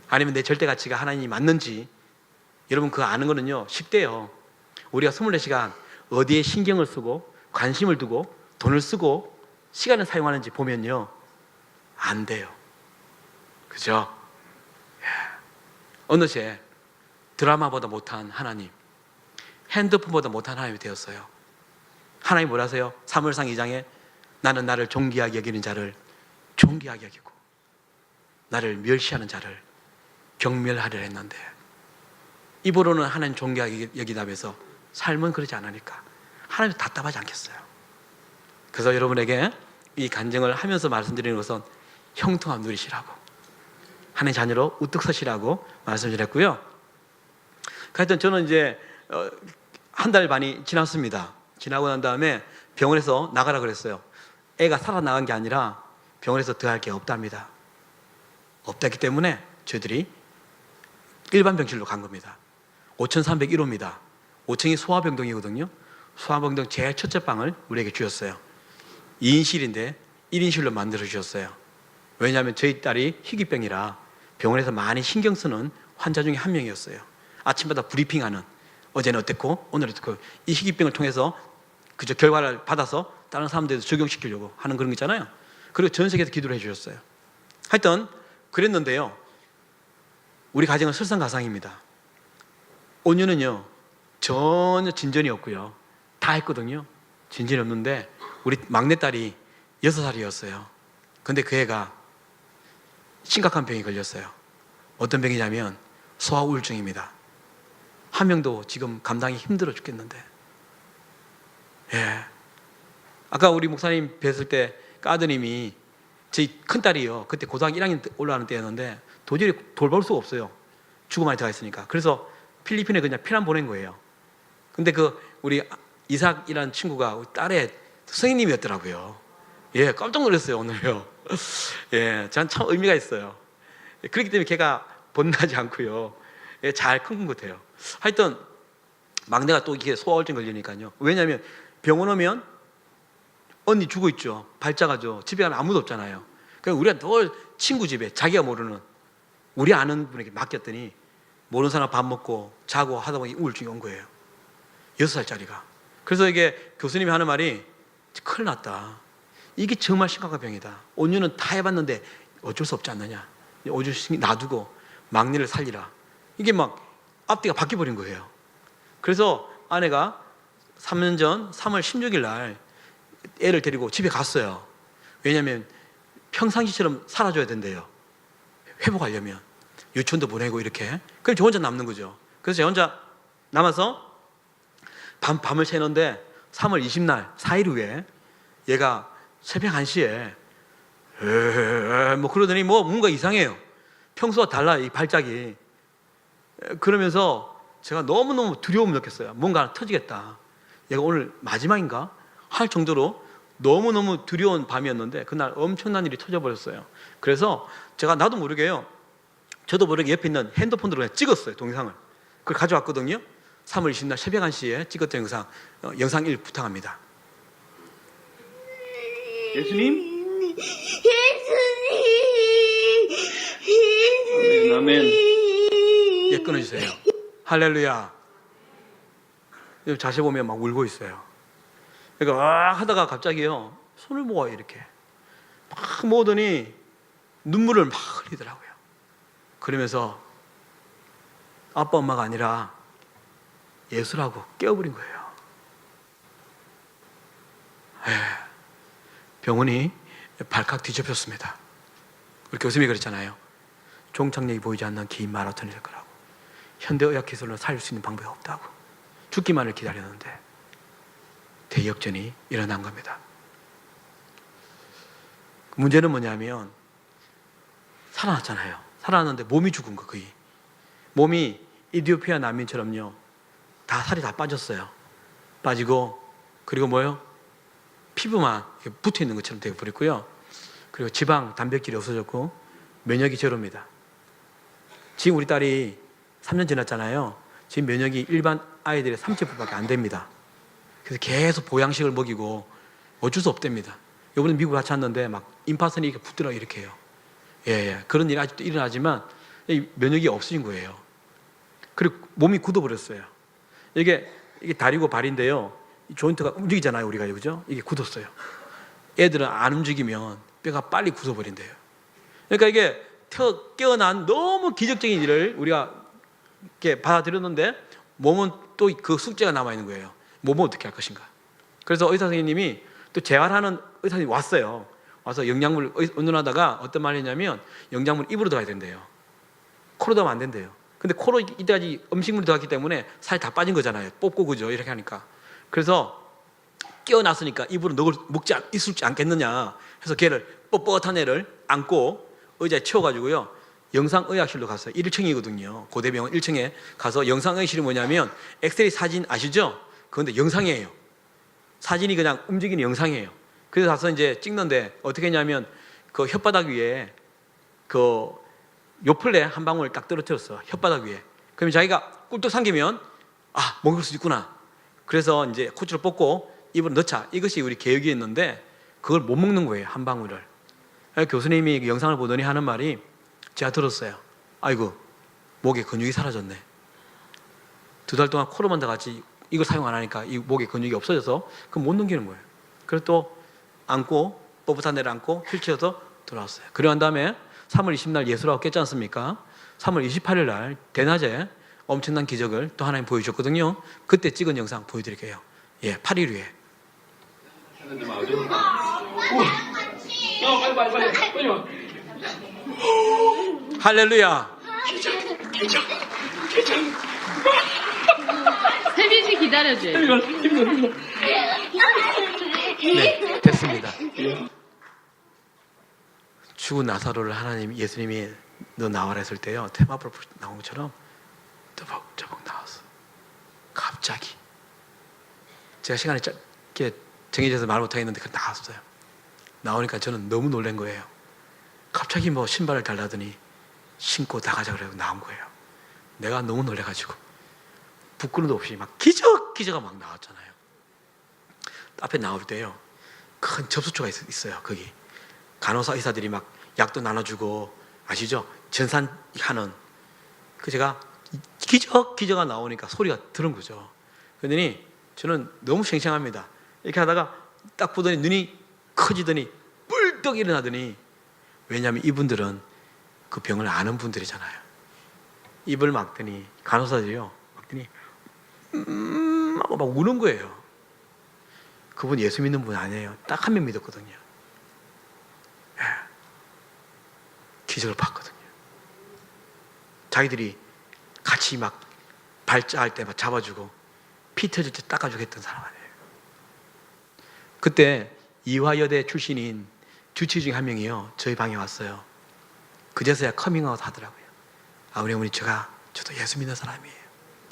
S1: 아니면 내 절대 가치가 하나님이 맞는지, 여러분 그거 아는 거는요 쉽대요. 우리가 24시간 어디에 신경을 쓰고 관심을 두고 돈을 쓰고 시간을 사용하는지 보면요, 안 돼요. 그죠? 예. 어느새 드라마보다 못한 하나님, 핸드폰보다 못한 하나님이 되었어요. 하나님 뭐라 하세요? 사무엘상 2장에 나는 나를 존귀하게 여기는 자를 존귀하게 여기고 나를 멸시하는 자를 경멸하려 했는데, 입으로는 하나님 존귀하게 여기다면서 삶은 그러지 않으니까 하나님 답답하지 않겠어요? 그래서 여러분에게 이 간증을 하면서 말씀드리는 것은 형통함 누리시라고, 하나님 자녀로 우뚝 서시라고 말씀드렸고요. 하여튼 저는 이제 한 달 반이 지났습니다. 지나고 난 다음에 병원에서 나가라 그랬어요. 애가 살아나간 게 아니라 병원에서 더 할 게 없답니다. 없다기 때문에 저희들이 일반 병실로 간 겁니다. 5301호입니다. 5층이 소아병동이거든요. 소아병동 제일 첫째 방을 우리에게 주셨어요. 2인실인데 1인실로 만들어 주셨어요. 왜냐하면 저희 딸이 희귀병이라 병원에서 많이 신경 쓰는 환자 중에 한 명이었어요. 아침마다 브리핑하는, 어제는 어땠고 오늘은 어땠고, 이 희귀병을 통해서 그저 결과를 받아서 다른 사람들에도 적용시키려고 하는 그런 거 있잖아요. 그리고 전 세계에서 기도를 해주셨어요. 하여튼 그랬는데요, 우리 가정은 설상가상입니다. 온유는요 전혀 진전이 없고요, 다 했거든요. 진전이 없는데 우리 막내딸이 6살이었어요. 근데 그 애가 심각한 병이 걸렸어요. 어떤 병이냐면 소아우울증입니다. 한 명도 지금 감당이 힘들어 죽겠는데, 예. 아까 우리 목사님 뵀을 때 아드님이, 저희 큰딸이요, 그때 고등학교 1학년 올라가는 때였는데 도저히 돌볼 수가 없어요. 죽음 안에 들어가 있으니까. 그래서 필리핀에 그냥 피난 보낸 거예요. 근데 그 우리 이삭이라는 친구가 우리 딸의 선생님이었더라고요. 예, 깜짝 놀랐어요 오늘요. 예, 전 참 의미가 있어요. 그렇기 때문에 걔가 번나지 않고요, 예, 잘 큰 것 같아요. 하여튼 막내가 또 이게 소아우울증 걸리니까요. 왜냐하면 병원 오면 언니 죽어 있죠. 발작하죠. 집에 가면 아무도 없잖아요. 그러니까 우리가 늘 친구 집에 자기가 모르는, 우리 아는 분에게 맡겼더니 모르는 사람 밥 먹고 자고 하다 보니 우울증이 온 거예요. 6살짜리가. 그래서 이게 교수님이 하는 말이, 큰일 났다, 이게 정말 심각한 병이다. 온유는 다 해봤는데 어쩔 수 없지 않느냐, 어쩔 수 없이 놔두고 막내를 살리라. 이게 막 앞뒤가 바뀌어버린 거예요. 그래서 아내가 3년 전 3월 16일 날 애를 데리고 집에 갔어요. 왜냐하면 평상시처럼 살아줘야 된대요. 회복하려면 유치원도 보내고 이렇게. 그럼 저 혼자 남는 거죠. 그래서 제가 혼자 남아서 밤을 새는데 3월 20날 4일 후에 얘가 새벽 1시에 뭐 그러더니 뭐 뭔가 이상해요. 평소와 달라, 이 발작이. 그러면서 제가 너무너무 두려움을 느꼈어요. 뭔가 하나 터지겠다, 얘가 오늘 마지막인가 할 정도로 너무너무 두려운 밤이었는데 그날 엄청난 일이 터져버렸어요. 그래서 제가 나도 모르게요, 저도 모르게 옆에 있는 핸드폰으로 그냥 찍었어요, 동영상을. 그걸 가져왔거든요. 3월 20일 새벽 1시에 찍었던 영상, 영상 1 부탁합니다. 예수님? 예수님! 아멘. 예, 끊어주세요. 할렐루야. 자세 보면 막 울고 있어요. 그러니까 막 하다가 갑자기요, 손을 모아요. 이렇게 막 모으더니 눈물을 막 흘리더라고요. 그러면서 아빠 엄마가 아니라 예수라고 깨어버린 거예요. 병원이 발칵 뒤집혔습니다. 우리 교수님이 그랬잖아요. 종착역이 보이지 않는 긴 마라톤이 될 거라고. 현대의학 기술로 살릴 수 있는 방법이 없다고. 죽기만을 기다렸는데 대역전이 일어난 겁니다. 문제는 뭐냐면 살아났잖아요. 살아났는데 몸이 죽은 거, 거의. 몸이 이디오피아 난민처럼요, 다 살이 다 빠졌어요. 빠지고, 그리고 뭐요? 피부만 붙어 있는 것처럼 되어 버렸고요. 그리고 지방, 단백질이 없어졌고 면역이 제로입니다. 지금 우리 딸이 3년 지났잖아요. 지금 면역이 일반 아이들의 30%밖에 안 됩니다. 그래서 계속 보양식을 먹이고 어쩔 수 없답니다. 이번에 미국 같이 왔는데 막 임파선이 이렇게 붙더라고요. 이렇게 해요. 예. 그런 일이 아직도 일어나지만 면역이 없어진 거예요. 그리고 몸이 굳어버렸어요. 이게 다리고 발인데요, 이 조인트가 움직이잖아요, 우리가. 그죠? 이게 굳었어요. 애들은 안 움직이면 뼈가 빨리 굳어버린대요. 그러니까 이게 깨어난 너무 기적적인 일을 우리가 이렇게 받아들였는데 몸은 또 그 숙제가 남아 있는 거예요. 몸은 어떻게 할 것인가. 그래서 의사 선생님이 또 재활하는 의사 선생님이 왔어요. 와서 영양물 의논하다가 어떤 말을 했냐면 영양물 입으로 들어가야 된대요. 코로 들어가면 안 된대요. 근데 코로 이때까지 음식물이 들어갔기 때문에 살이 다 빠진 거잖아요. 뽑고 그죠 이렇게 하니까. 그래서 깨어났으니까 입으로 먹지 있을지 않겠느냐 해서 걔를 뻣뻣한 애를 안고 의자에 치워가지고요 영상의학실로 갔어요. 1층이거든요. 고대병원 1층에 가서 영상의학실이 뭐냐면 엑스레이 사진 아시죠? 그런데 영상이에요. 사진이 그냥 움직이는 영상이에요. 그래서 가서 이제 찍는데 어떻게 했냐면 그 혓바닥 위에 그 요플레 한 방울 딱 떨어뜨렸어. 혓바닥 위에. 그러면 자기가 꿀떡 삼키면 아 먹을 수 있구나. 그래서 이제 코치를 뽑고 입으로 넣자. 이것이 우리 계획이었는데 그걸 못 먹는 거예요. 한 방울을. 교수님이 그 영상을 보더니 하는 말이 제가 들었어요. 아이고 목에 근육이 사라졌네. 2달 동안 코로만 다 같이 이걸 사용 안 하니까 이 목에 근육이 없어져서 그럼 못 넘기는 거예요. 그래서 또 안고 뻣뻣한 데를 안고 휠체어에서 돌아왔어요. 그리고 난 다음에 3월 20날 예수라고 깼지 않습니까? 3월 28일 날 대낮에 엄청난 기적을 또 하나님 보여주셨거든요. 그때 찍은 영상 보여드릴게요. 예, 8일 후에. 할렐루야.
S2: 혜빈 씨 기다려줘요.
S1: 네, 됐습니다. 죽은 나사로를 하나님 예수님이 너 나와라 했을 때요 테마프로 나온 것처럼 저벅저벅 나왔어. 갑자기 제가 시간이 짧게 정해져서 말 못하겠는데 그 나왔어요. 나오니까 저는 너무 놀란 거예요. 갑자기 뭐 신발을 달라더니 신고 나가자 그러고 나온 거예요. 내가 너무 놀래가지고 부끄럼도 없이 막 기적가 막 나왔잖아요. 앞에 나올 때요 큰 접수처가 있어요. 거기 간호사 의사들이 막 약도 나눠주고 아시죠? 전산하는 그 제가 기적가 나오니까 소리가 들은 거죠. 그러더니 저는 너무 생생합니다. 이렇게 하다가 딱 보더니 눈이 커지더니 뿔떡 일어나더니 왜냐하면 이분들은 그 병을 아는 분들이잖아요. 입을 막더니 간호사들이요 막더니 하고 막 우는 거예요. 그분 예수 믿는 분 아니에요. 딱 한 명 믿었거든요. 예. 기적을 봤거든요. 자기들이 같이 막 발자할 때 막 잡아주고 피 터질 때 닦아주고 했던 사람 아니에요. 그때 이화여대 출신인 주치 중에 한 명이요 저희 방에 왔어요. 그제서야 커밍아웃 하더라고요. 우리 어머니 저도 예수 믿는 사람이에요.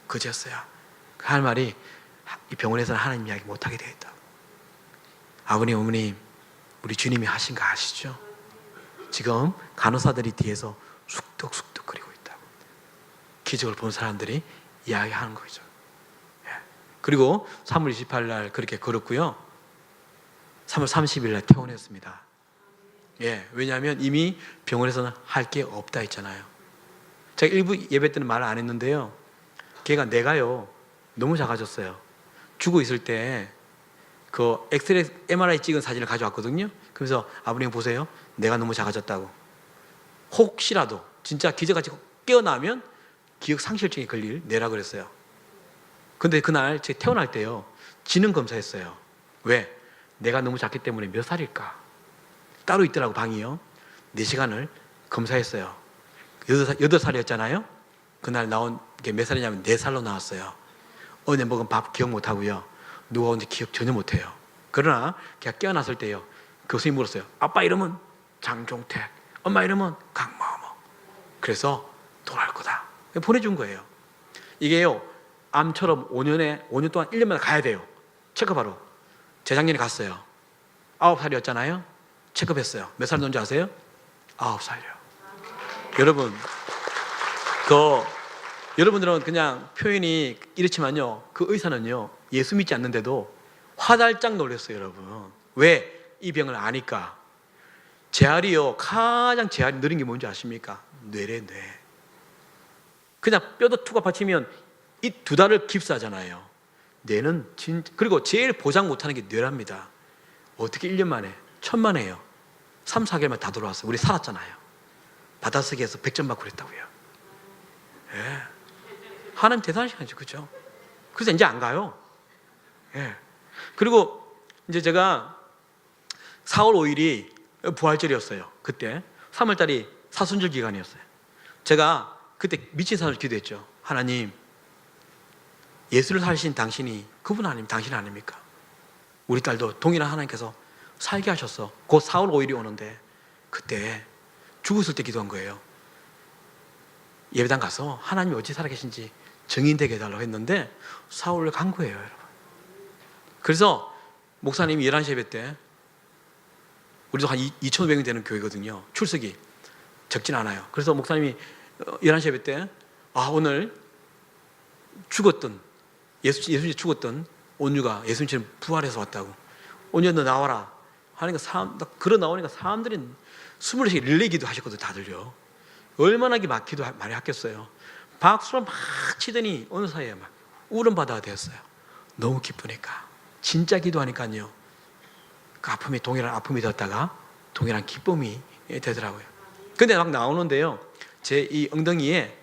S1: 그제서야 할 말이 이 병원에서는 하나님 이야기 못하게 되어 있다고. 아버님 어머님 우리 주님이 하신 거 아시죠? 지금 간호사들이 뒤에서 쑥덕쑥덕 거리고 있다고. 기적을 본 사람들이 이야기하는 거죠. 예. 그리고 3월 28일 날 그렇게 걸었고요 3월 30일 날 퇴원했습니다. 예, 왜냐하면 이미 병원에서는 할 게 없다 했잖아요. 제가 일부 예배 때는 말을 안 했는데요 걔가 내가요 너무 작아졌어요. 죽어 있을 때 그 엑스레이 MRI 찍은 사진을 가져왔거든요. 그래서 아버님 보세요 내가 너무 작아졌다고. 혹시라도 진짜 기적같이 깨어나면 기억 상실증에 걸릴 뇌라 그랬어요. 근데 그날 제가 태어날 때요 지능 검사했어요. 왜? 내가 너무 작기 때문에 몇 살일까? 따로 있더라고 방이요. 4시간을 검사했어요. 8살이었잖아요. 그날 나온 게 몇 살이냐면 4살로 나왔어요. 어제 먹은 밥 기억 못하고요. 누가 온지 기억 전혀 못해요. 그러나 걔가 깨어났을 때요 교수님이 물었어요. 아빠 이름은 장종택, 엄마 이름은 강모모. 그래서 돌아올 거다. 보내준 거예요. 이게요 암처럼 5년 동안 1년마다 가야 돼요. 체크하러. 재작년에 갔어요. 9살이었잖아요. 체크했어요. 몇 살 논지 아세요? 9살이요. 여러분, 여러분들은 그냥 표현이 이렇지만요. 그 의사는요, 예수 믿지 않는데도 화달짝 놀랐어요, 여러분. 왜? 이 병을 아니까. 재활이요, 가장 재활이 느린 게 뭔지 아십니까? 뇌래, 뇌. 그냥 뼈도 투가 받치면 이 2달을 깁스하잖아요. 뇌는 그리고 제일 보장 못하는 게 뇌랍니다. 어떻게 1년 만에 1000만 해요. 3, 4개월만 다 돌아왔어요. 우리 살았잖아요. 받아쓰기해서 100점 받고 그랬다고요. 예. 하나님 대단하시죠, 그죠? 그래서 이제 안 가요. 예. 그리고 이제 제가 4월 5일이 부활절이었어요. 그때 3월달이 사순절 기간이었어요. 제가 그때 미친 사람을 기도했죠. 하나님, 예수를 살리신 당신이 그분 아닙니까? 당신 아닙니까? 우리 딸도 동일한 하나님께서 살게 하셨어. 곧 4월 5일이 오는데 그때 죽었을 때 기도한 거예요. 예배당 가서 하나님이 어찌 살아계신지 증인되게 해달라고 했는데 4월을 간 거예요, 여러분. 그래서 목사님이 11시 예배 때, 우리도 한 2,500명 되는 교회거든요. 출석이 적진 않아요. 그래서 목사님이 11시 예배 때, 오늘 죽었던 예수님이 죽었던 온유가 예수님처럼 부활해서 왔다고. 온유야, 너 나와라 하니까 걸어 나오니까 사람들이 20명씩 릴레이 기도 하셨거든요. 다들요. 얼마나 막 기도 많이 했겠어요. 박수를 막 치더니 어느 사이에 막 울음바다가 되었어요. 너무 기쁘니까. 진짜 기도하니까요, 그 아픔이 동일한 아픔이 되었다가 동일한 기쁨이 되더라고요. 근데 막 나오는데요, 제 이 엉덩이에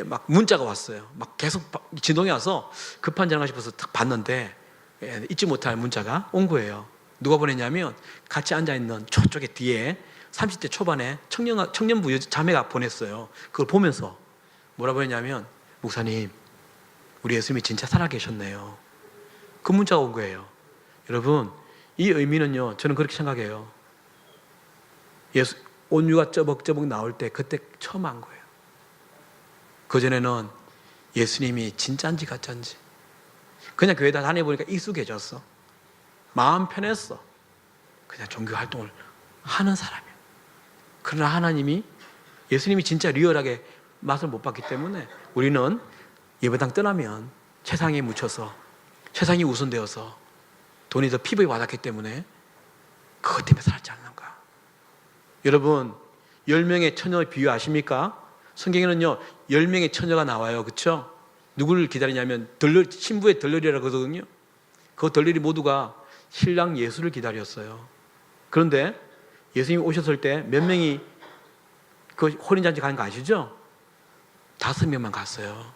S1: 막 문자가 왔어요. 막 계속 진동이 와서 급한 줄 알고 싶어서 딱 봤는데 잊지 못할 문자가 온 거예요. 누가 보냈냐면 같이 앉아있는 저쪽에 뒤에 30대 초반에 청년부 자매가 보냈어요. 그걸 보면서 뭐라 보냈냐면, 목사님, 우리 예수님이 진짜 살아계셨네요. 그 문자가 온 거예요. 여러분, 이 의미는요, 저는 그렇게 생각해요. 온유가 쩌벅쩌벅 나올 때 그때 처음 한 거예요. 그전에는 예수님이 진짜인지 가짜인지 그냥 교회다 다녀보니까 익숙해졌어. 마음 편했어. 그냥 종교 활동을 하는 사람이야. 그러나 하나님이, 예수님이 진짜 리얼하게 맛을 못 봤기 때문에 우리는 예배당 떠나면 세상에 묻혀서 세상이 우선되어서 돈이 더 피부에 와닿기 때문에 그것 때문에 살지 않는가. 여러분, 10명의 처녀의 비유 아십니까? 성경에는요 10명의 처녀가 나와요. 그렇죠? 누구를 기다리냐면 신부의 덜러리라고 하거든요. 그 덜러리 모두가 신랑 예수를 기다렸어요. 그런데 예수님이 오셨을 때 몇 명이 그 혼인잔치 가는 거 아시죠? 5명만 갔어요.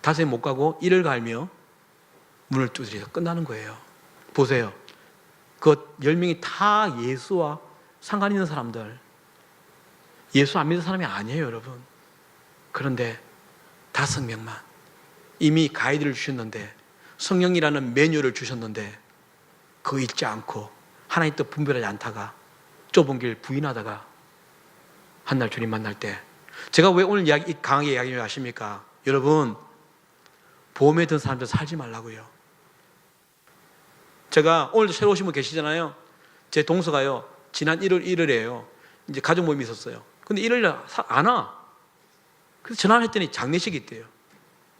S1: 5명 못 가고 이를 갈며 문을 두드려서 끝나는 거예요. 보세요. 그 10명이 다 예수와 상관 있는 사람들, 예수 안 믿는 사람이 아니에요, 여러분. 그런데 5명만 이미 가이드를 주셨는데, 성령이라는 매뉴얼을 주셨는데 그거 읽지 않고 하나님 뜻 분별하지 않다가 좁은 길 부인하다가 한날 주님 만날 때, 제가 왜 오늘 강하게 이야기를 하십니까? 여러분, 보험에 든 사람들 살지 말라고요. 제가 오늘도 새로 오신 분 계시잖아요. 제 동서가요, 지난 1월 1일에요 이제 가족 모임이 있었어요. 근데 1일날 안 와. 그래서 전화를 했더니 장례식이 있대요.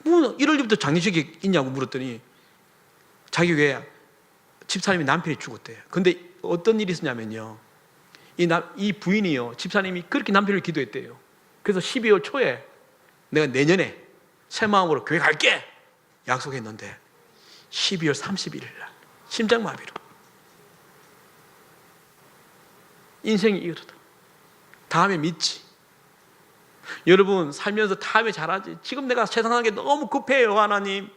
S1: 뭐 1월부터 장례식이 있냐고 물었더니 자기 왜 집사님이 남편이 죽었대요. 근데 어떤 일이 있었냐면요, 이 부인이요, 집사님이 그렇게 남편을 기도했대요. 그래서 12월 초에 내가 내년에 새 마음으로 교회 갈게 약속했는데 12월 31일 날 심장마비로 인생이 이렇다. 다음에 믿지. 여러분, 살면서 다음에 잘하지. 지금 내가 세상 사는 게 너무 급해요. 하나님,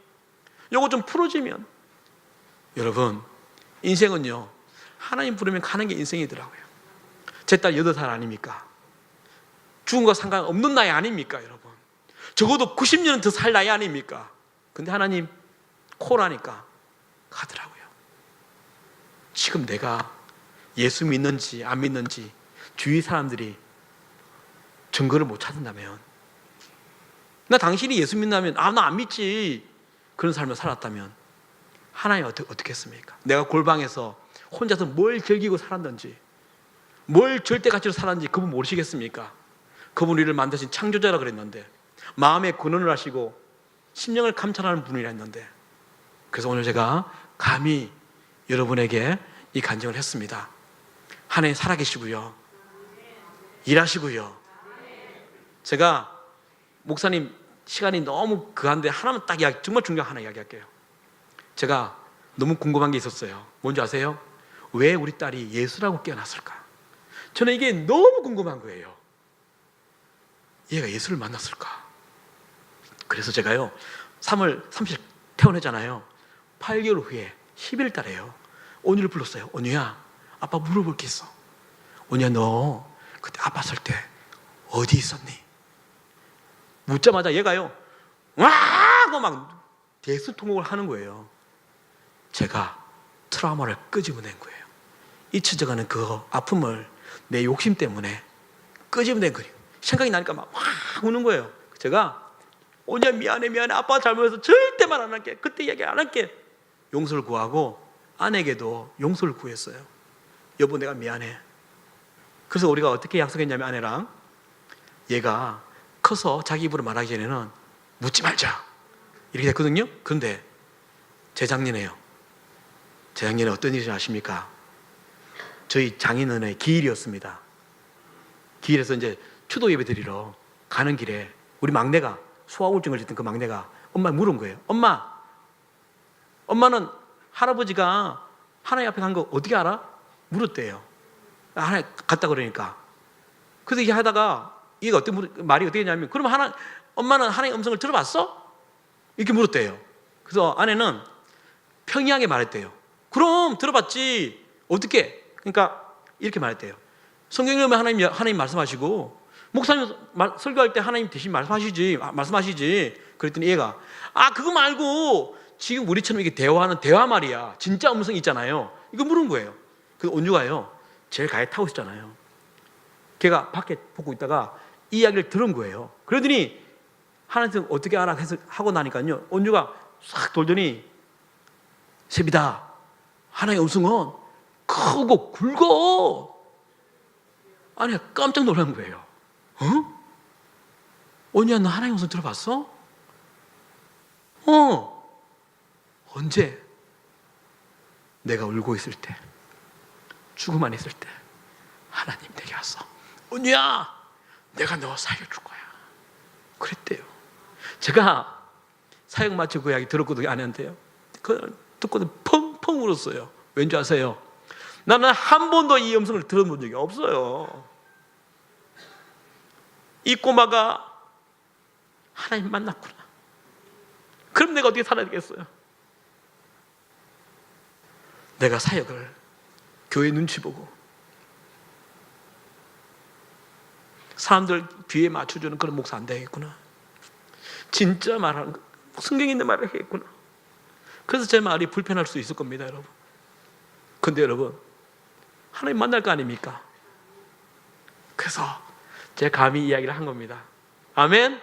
S1: 요거 좀 풀어주면. 여러분, 인생은요, 하나님 부르면 가는 게 인생이더라고요. 제 딸 8살 아닙니까? 죽은 거 상관없는 나이 아닙니까, 여러분? 적어도 90년은 더 살 나이 아닙니까? 근데 하나님 콜하니까 가더라고요. 지금 내가 예수 믿는지 안 믿는지 주위 사람들이 증거를 못 찾는다면, 나 당신이 예수 믿는다면 나 안 믿지, 그런 삶을 살았다면 하나님 어떻게 했습니까? 내가 골방에서 혼자서 뭘 즐기고 살았는지, 뭘 절대 가치로 살았는지 그분 모르시겠습니까? 그분 우리를 만드신 창조자라 그랬는데, 마음의 근원을 하시고 심령을 감찰하는 분이라 했는데, 그래서 오늘 제가 감히 여러분에게 이 간증을 했습니다. 하나님 살아계시고요, 일하시고요. 제가 목사님 시간이 너무 그한데 하나만 딱 정말 중요한 하나 이야기할게요. 제가 너무 궁금한 게 있었어요. 뭔지 아세요? 왜 우리 딸이 예수라고 깨어났을까? 저는 이게 너무 궁금한 거예요. 얘가 예수를 만났을까? 그래서 제가요 3월 30일 퇴원했잖아요. 8개월 후에 10일 달에요 온유를 불렀어요. 온유야, 아빠 물어볼 게 있어. 온유야, 너 그때 아팠을 때 어디 있었니? 묻자마자 얘가요 와 하고 막 대수통곡을 하는 거예요. 제가 트라우마를 끄집어낸 거예요. 잊혀져가는 그 아픔을 내 욕심 때문에 끄집어낸 거예요. 생각이 나니까 막 우는 거예요. 제가 온유야 미안해 아빠 잘못해서 절대 말 안 할게. 그때 얘기 안 할게. 용서를 구하고 아내에게도 용서를 구했어요. 여보 내가 미안해. 그래서 우리가 어떻게 약속했냐면 아내랑 얘가 커서 자기 입으로 말하기 전에는 묻지 말자 이렇게 됐거든요. 그런데 재작년에 어떤 일이 아십니까? 저희 장인어른의 기일이었습니다. 기일에서 이제 추도 예배 드리러 가는 길에 우리 막내가 소아우울증을 앓던 그 막내가 엄마에 물은 거예요. 엄마는 할아버지가 하나님 앞에 간 거 어떻게 알아? 물었대요. 하나님 갔다 그러니까. 그래서 이게 하다가 얘가 말이 어떻게 했냐면 그럼 엄마는 하나님의 음성을 들어봤어? 이렇게 물었대요. 그래서 아내는 평이하게 말했대요. 그럼 들어봤지. 어떻게? 그러니까 이렇게 말했대요. 성경에 보면 하나님 말씀하시고 목사님 설교할 때 하나님 대신 말씀하시지. 그랬더니 얘가 그거 말고 지금 우리처럼 이렇게 대화하는 대화 말이야. 진짜 음성이 있잖아요. 이거 물은 거예요. 그래서 온유가요 제일 가에 타고 있었잖아요. 걔가 밖에 보고 있다가 이 이야기를 들은 거예요. 그러더니 하나님 어떻게 알아? 해서 하고 나니까요 온유가 싹 돌더니 세비다 하나님의 음성은 크고 굵어. 아니 깜짝 놀란 거예요. 온유야 너 하나님의 음성 들어봤어? 언제? 내가 울고 있을 때, 죽음 안에 있을 때 하나님 내게 왔어. 온유야 내가 너 살려줄 거야 그랬대요. 제가 사역 마치고 그 이야기 들었거든요. 아내한테요. 그걸 듣고는 펑펑 울었어요. 왠지 아세요? 나는 한 번도 이 음성을 들어본 적이 없어요. 이 꼬마가 하나님 만났구나. 그럼 내가 어떻게 살아야 되겠어요? 내가 사역을 교회 눈치 보고 사람들 귀에 맞춰주는 그런 목사 안 되겠구나. 진짜 말하는 거, 성경에 있는 말을 해야겠구나. 그래서 제 말이 불편할 수 있을 겁니다, 여러분. 근데 여러분, 하나님 만날 거 아닙니까? 그래서 제가 감히 이야기를 한 겁니다. 아멘?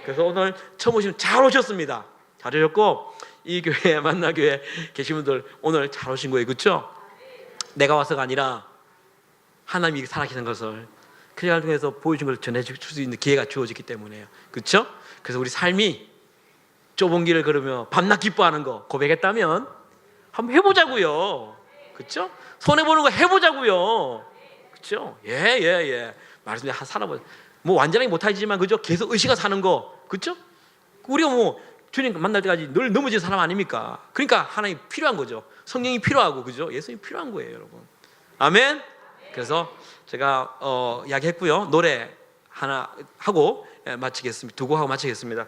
S1: 그래서 오늘 처음 오시면 잘 오셨습니다. 잘 오셨고 이 교회 만나교회 계신 분들 오늘 잘 오신 거예요. 그렇죠? 내가 와서가 아니라 하나님이 살아계신 것을 그 시간을 통해서 보여준 걸 전해줄 수 있는 기회가 주어졌기 때문에요. 그렇죠? 그래서 우리 삶이 좁은 길을 걸으며 밤낮 기뻐하는 거 고백했다면 한번 해보자고요. 그렇죠? 손해보는 거 해보자고요. 그렇죠? 예. 말씀대로 살아보자. 뭐 완전히 못하지만 그죠? 계속 의식가 사는 거. 그렇죠? 우리가 뭐 주님 만날 때까지 늘 넘어진 사람 아닙니까? 그러니까 하나님 필요한 거죠. 성령이 필요하고 그죠? 예수님이 필요한 거예요, 여러분. 아멘. 그래서 제가 이야기했고요. 노래 하나 하고 마치겠습니다. 두 곡 하고 마치겠습니다.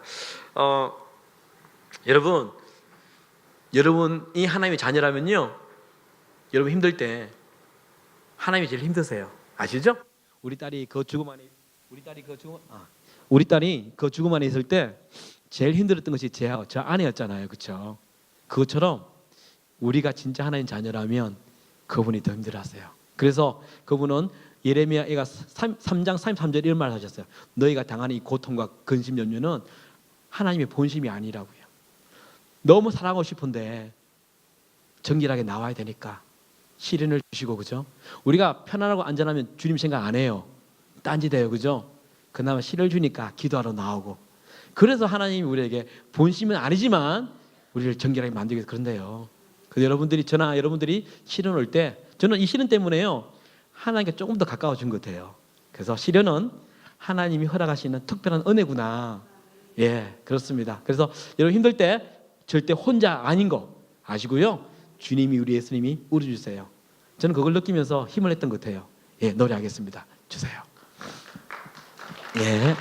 S1: 여러분이 하나님의 자녀라면요, 여러분 힘들 때 하나님이 제일 힘드세요. 아시죠? 우리 딸이 그 죽음 안에 있을 때 제일 힘들었던 것이 저 아내였잖아요. 그렇죠? 그것처럼 우리가 진짜 하나님 자녀라면 그분이 더 힘들어하세요. 그래서 그분은 예레미야가 3장 33절 이런 말을 하셨어요. 너희가 당하는 이 고통과 근심 염려는 하나님의 본심이 아니라고요. 너무 사랑하고 싶은데 정결하게 나와야 되니까 시련을 주시고, 그죠? 우리가 편안하고 안전하면 주님 생각 안 해요. 딴짓해요. 그죠? 그나마 시련을 주니까 기도하러 나오고. 그래서 하나님이 우리에게 본심은 아니지만 우리를 정결하게 만들기 위해서 그런데요. 그래서 여러분들이 시련 올 때, 저는 이 시련 때문에요, 하나님께 조금 더 가까워진 것 같아요. 그래서 시련은 하나님이 허락하시는 특별한 은혜구나. 예, 그렇습니다. 그래서 여러분 힘들 때 절대 혼자 아닌 거 아시고요. 주님이, 우리 예수님이 우려주세요. 저는 그걸 느끼면서 힘을 냈던 것 같아요. 예, 노래하겠습니다. 주세요. 예.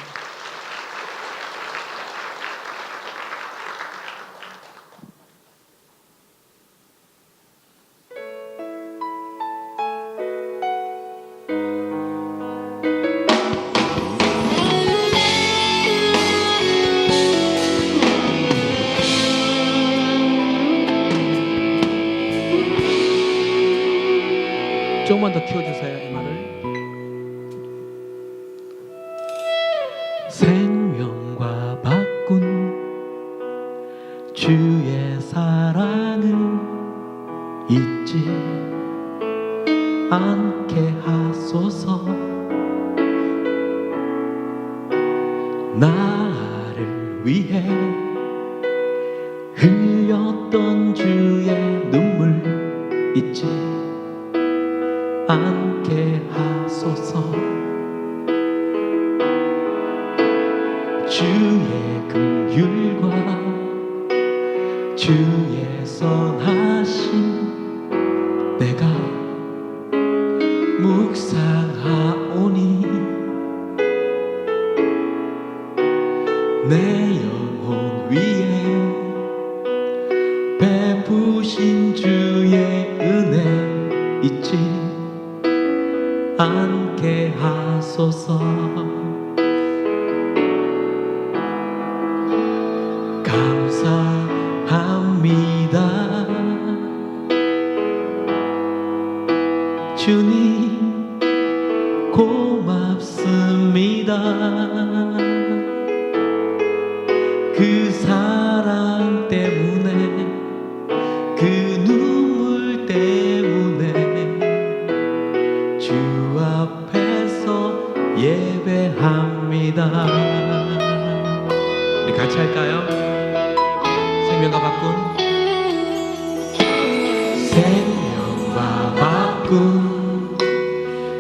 S1: 조금만 더 키워주세요, 이 말을. 생명과 바꾼 주의 사랑을 잊지 않게 하소서. 나를 위해 흘렸던 주의 눈물 잊지 않게 하소서. 주의 긍휼과 주의 선하심 내가 묵상하오니 내 영혼 위에 베푸신 주의 은혜 잊지 않게 하소서. 감사합니다 주님, 고맙습니다. 그 사랑 때문에, 그 눈물 때문에 주 앞에서 예배합니다. 우리 같이 할까요? 생명과 바꾼, 생명과 바꾼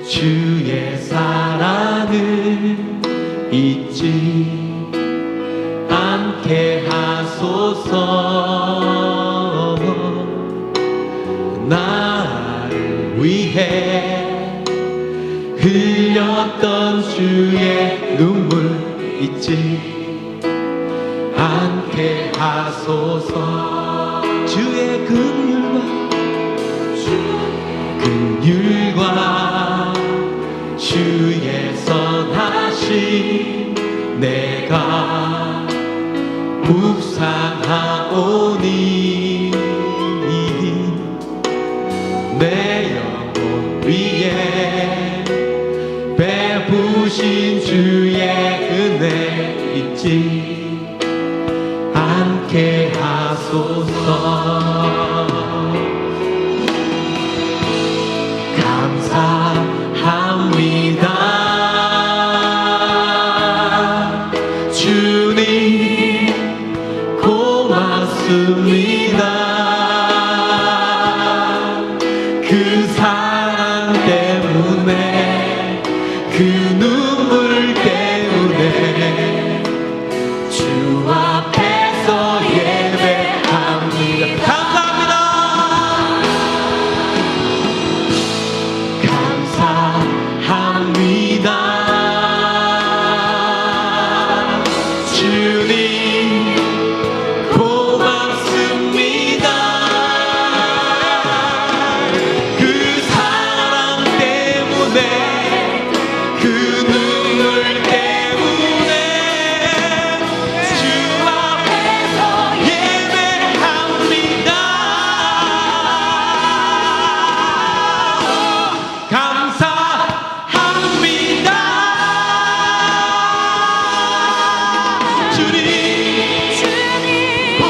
S1: 주의 사랑을 잊지 않게 하소서. 나를 위해 흘렸던 주의 눈물 잊지 않게 하소서. 주의 긍휼과 주의 선하심 내가 묵상하오니 내 영혼 위에 베푸신 주의 은혜 잊지 않게 하소서. 감사합니다 주님, 고맙습니다. 그 사랑 때문에, 그 눈물 때문에 주 앞에서 예배합니다. 감사합니다. 감사합니다 주님, 고맙습니다. 그 사랑 때문에, 그 눈물 때문에 주 앞에서 예배합니다. 감사합니다 주님,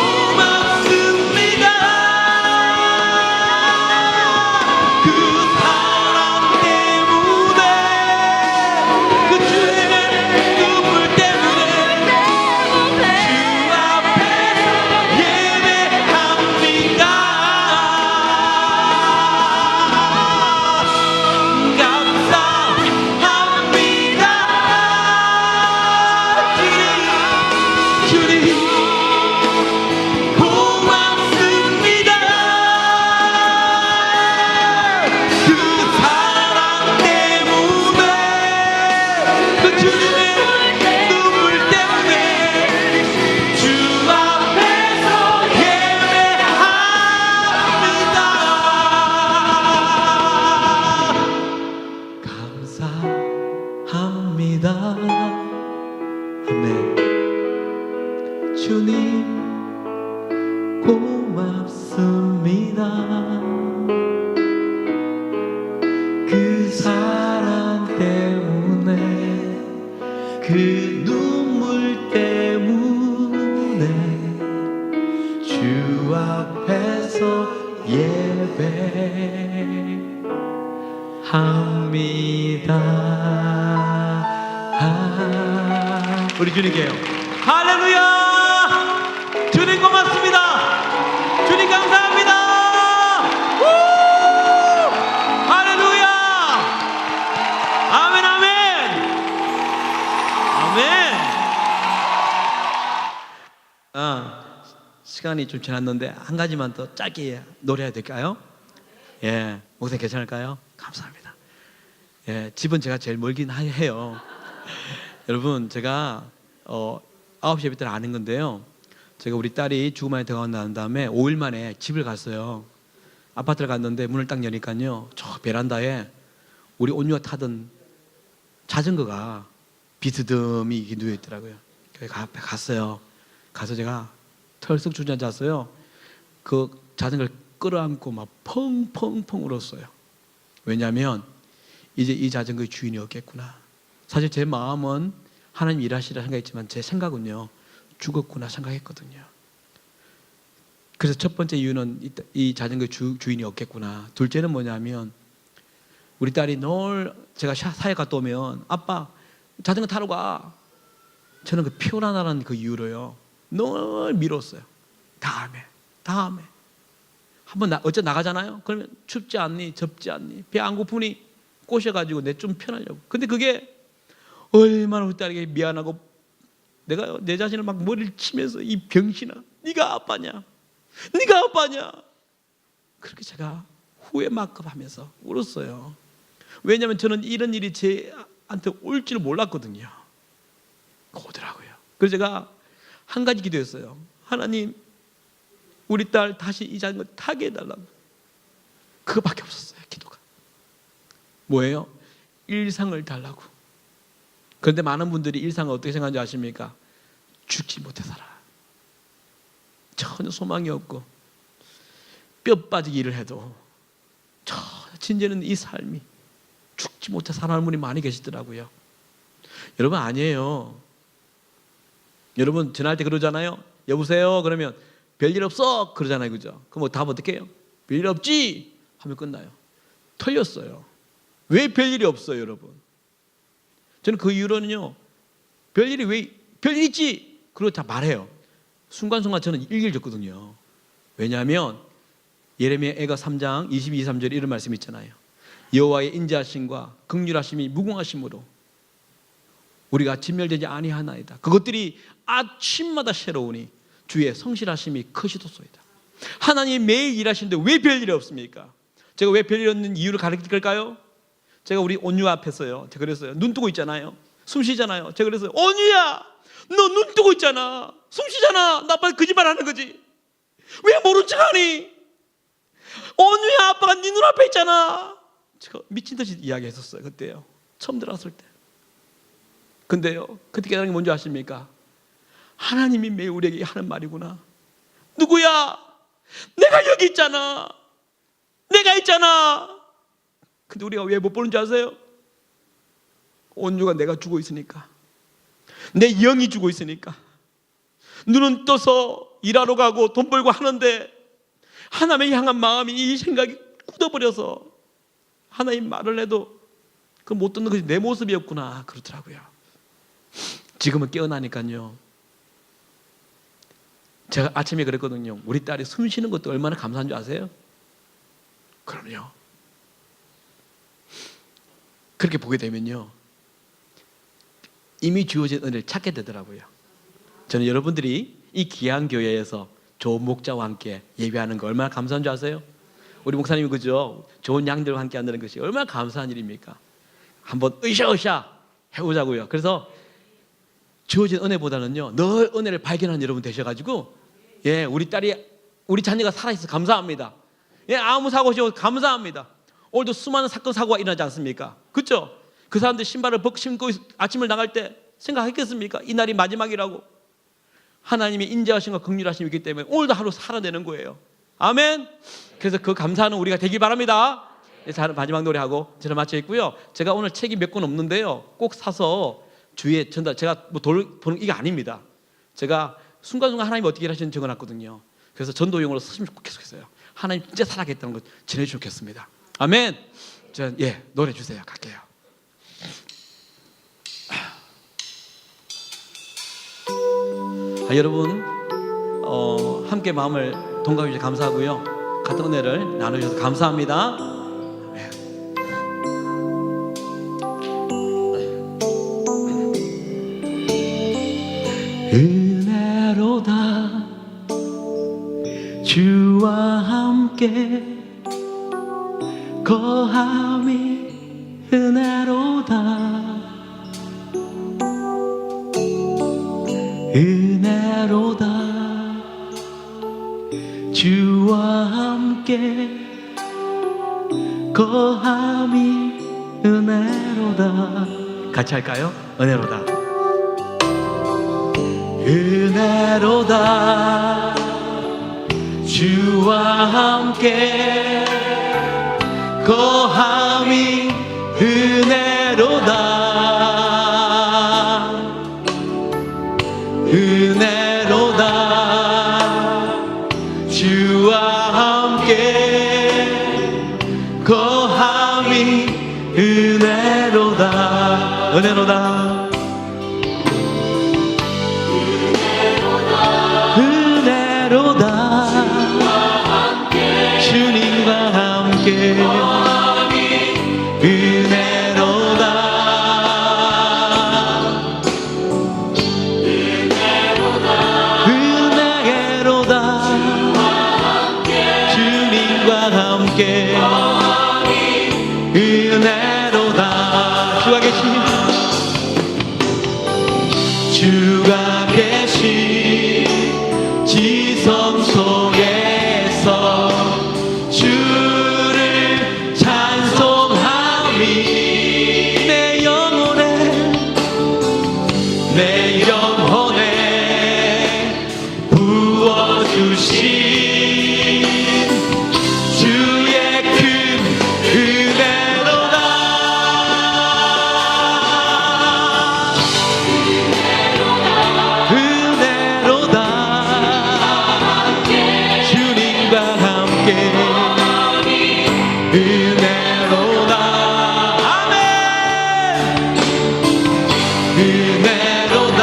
S1: 고맙습니다. 그 사랑 때문에, 그 주의 눈물 때문에 주 앞에서 예배합니다. 감사합니다 주님, 고맙습니다. 그 사랑 때문에, 그 주님의 눈물 때문에 주 앞에서 예배합니다. 감사합니다. 아멘. 주님, 고맙습니다. 그 앞에서 예배합니다. 우리 주님께요. 할렐루야! 주님 고맙습니다. 주님 감사합니다. 우! 할렐루야! 아멘, 아멘, 아멘. 시간이 좀 지났는데 한 가지만 더 짧게 노래해야 될까요? 예, 목사님 괜찮을까요? 감사합니다. 예, 집은 제가 제일 멀긴 해요. 여러분, 제가 9시 예배 때는 아는 건데요. 제가 우리 딸이 죽음만에 들어가고 난 다음에 5일 만에 집을 갔어요. 아파트를 갔는데 문을 딱 여니까요, 저 베란다에 우리 온유가 타던 자전거가 비스듬히 이렇게 누워 있더라고요. 그래서 앞에 갔어요. 가서 제가 털썩 주저앉았어요. 그 자전거를 끌어안고 막 펑펑펑 울었어요. 왜냐하면 이제 이 자전거의 주인이 없겠구나. 사실 제 마음은 하나님 일하시라 생각했지만 제 생각은요, 죽었구나 생각했거든요. 그래서 첫 번째 이유는 이 자전거의 주인이 없겠구나. 둘째는 뭐냐면 우리 딸이 늘 제가 사회 갔다 오면 아빠 자전거 타러 가. 저는 그 피곤하다는 그 이유로요 늘 미뤘어요. 다음에 한번 어째 나가잖아요. 그러면 춥지 않니? 덥지 않니? 배 안 고프니? 꼬셔가지고 내 좀 편하려고. 근데 그게 얼마나 우리 딸에게 미안하고, 내가 내 자신을 막 머리를 치면서 이 병신아, 네가 아빠냐? 그렇게 제가 후회만큼 울었어요. 왜냐하면 저는 이런 일이 제한테 올 줄 몰랐거든요. 오더라고요. 그래서 제가 한 가지 기도했어요. 하나님, 우리 딸 다시 이 자전거 타게 해달라고. 그거밖에 없었어요. 기도가 뭐예요? 일상을 달라고. 그런데 많은 분들이 일상을 어떻게 생각하는지 아십니까? 죽지 못해 살아. 전혀 소망이 없고 뼈 빠지기 일을 해도 진짜는 이 삶이 죽지 못해 살아가는 분이 많이 계시더라고요. 여러분, 아니에요. 여러분 전화할 때 그러잖아요. 여보세요? 그러면 별일 없어? 그러잖아요. 그죠? 그럼 답 어떻게 해요? 별일 없지? 하면 끝나요. 틀렸어요. 왜 별일이 없어요, 여러분? 저는 그 이유로는요, 별일이 왜 별일 있지? 그러고 다 말해요. 순간순간 저는 일기를 줬거든요. 왜냐하면 예레미야 애가 3장 22, 23절에 이런 말씀이 있잖아요. 여호와의 인자하심과 긍휼하심이 무궁하심으로 우리가 진멸되지 아니하나이다. 그것들이 아침마다 새로우니 주의 성실하심이 크시도소이다. 하나님이 매일 일하시는데 왜 별일이 없습니까? 제가 왜 별일 없는 이유를 가르칠까요? 제가 우리 온유 앞에서요, 제가 그랬어요. 눈 뜨고 있잖아요. 숨 쉬잖아요. 제가 그랬어요. 온유야, 너 눈 뜨고 있잖아. 숨 쉬잖아. 나 아빠 거짓말 하는 거지. 왜 모른 척하니? 온유야, 아빠가 네 눈앞에 있잖아. 제가 미친 듯이 이야기했었어요. 그때요, 처음 들어갔을 때. 근데요, 그때 깨달은 게 뭔지 아십니까? 하나님이 매일 우리에게 하는 말이구나. 누구야? 내가 여기 있잖아. 내가 있잖아. 근데 우리가 왜 못 보는 줄 아세요? 온유가 내가 죽어 있으니까, 내 영이 죽어 있으니까. 눈은 떠서 일하러 가고 돈 벌고 하는데 하나님을 향한 마음이, 이 생각이 굳어버려서 하나님 말을 해도 그 못 듣는 것이 내 모습이었구나 그러더라고요. 지금은 깨어나니까요. 제가 아침에 그랬거든요. 우리 딸이 숨 쉬는 것도 얼마나 감사한 줄 아세요? 그럼요. 그렇게 보게 되면요, 이미 주어진 은혜를 찾게 되더라고요. 저는 여러분들이 이 귀한 교회에서 좋은 목자와 함께 예배하는 거 얼마나 감사한 줄 아세요? 우리 목사님이 그죠? 좋은 양들과 함께 한다는 것이 얼마나 감사한 일입니까? 한번 으쌰으쌰 해보자고요. 그래서 주어진 은혜보다는요, 늘 은혜를 발견하는 여러분 되셔가지고, 예, 우리 딸이, 우리 자녀가 살아있어 감사합니다. 예, 아무 사고 없이 감사합니다. 오늘도 수많은 사건 사고가 일어나지 않습니까? 그렇죠? 그 사람들 신발을 신고 아침을 나갈 때 생각했겠습니까? 이 날이 마지막이라고. 하나님의 인자하심과 긍휼하심이 있기 때문에 오늘도 하루 살아내는 거예요. 아멘. 그래서 그 감사하는 우리가 되길 바랍니다. 마지막 노래하고 저는 마쳐 있고요. 제가 오늘 책이 몇 권 없는데요, 꼭 사서 주위에 전달. 제가 뭐 보는 이게 아닙니다. 제가 순간순간 하나님 어떻게 일하시는지 적어놨거든요. 그래서 전도용으로 쓰시면 좋겠어요. 하나님 진짜 살아계시다는 거 전해주시면 좋겠습니다. 아멘. 자, 예, 노래 주세요. 갈게요. 여러분 함께 마음을 동감해 주셔서 감사하고요. 같은 은혜를 나누셔서 감사합니다. 은혜로다 주와 함께 거함이 은혜로다 은혜로다 주와 함께 거함이 은혜로다. 같이 할까요? 은혜로다 은혜로다 주와 함께 거함이 은혜로다 은혜로다 주와 함께 거함이 은혜로다 은혜로다 은혜로다 주님과 함께 은혜로다 은혜로다 주님과 함께 은혜로다 주가 계신 주가 계신 지성 속에서 주를 찬송함이 내 영혼에 부어주신 주의 큰 은혜로다 은혜로다 주님과 함께 은혜로다 아멘 은혜로다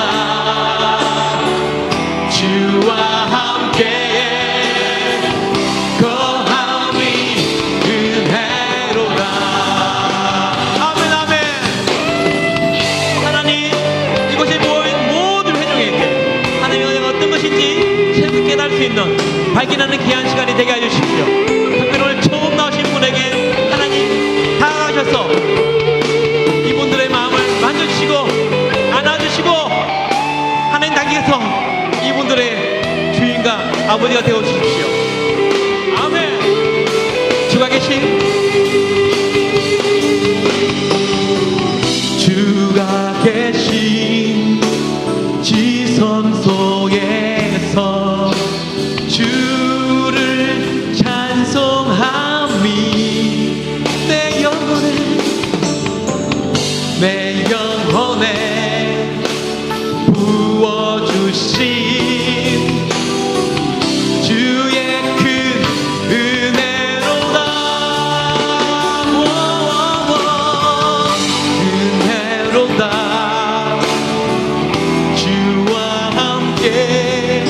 S1: 주와 함께 거함이 은혜로다 아멘 아멘 하나님 이곳에 모인 모든 회중에게 하나님의 은혜가 어떤 것인지 새롭게 깨달을 수 있는 발견하는 귀한 시간이 되게 해주십시오. 특별히 오늘 처음 나오신 분에게 하나님 다가가셔서 이분들의 마음을 만져주시고 안아주시고 하나님 당기셔서 이분들의 주인과 아버지가 되어주십시오. 아멘. 주가 계신 주가 계신 지성 속에서 주를 찬송함이 내 영혼에 부어주신 주의 큰 은혜로다 은혜로다 주와 함께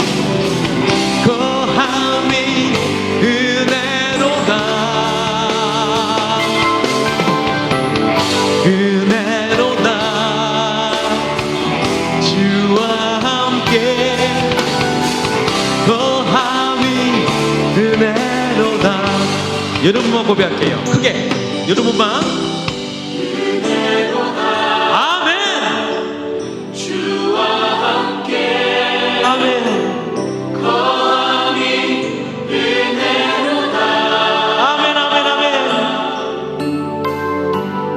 S1: 거함이 은혜로다 은혜로다 주와 함께 거함이 은혜로다 여러분만 고백할게요. 크게 여러분만 아멘 주와 함께 아멘 거함이 은혜로다 아멘 아멘 아멘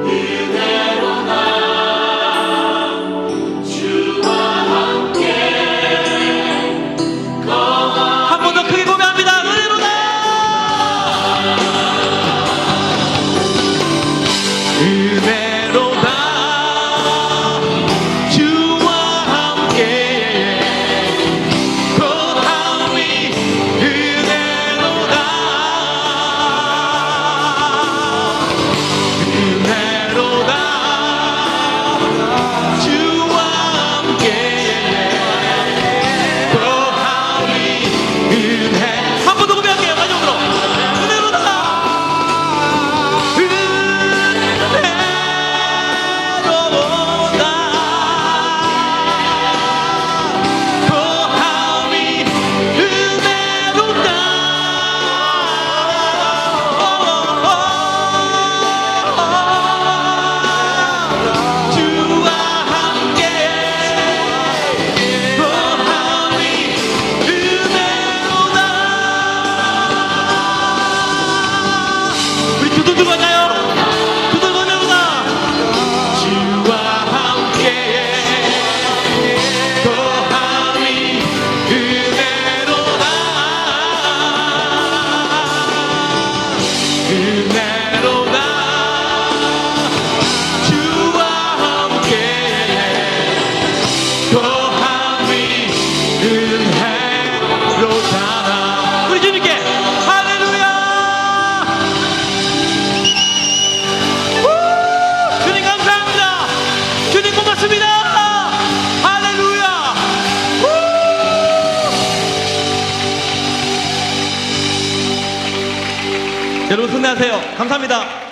S1: 은혜로다 주와 함께 거함 한 번 더 크게 고백합니다. 은혜로다 여러분 승리하세요. 감사합니다.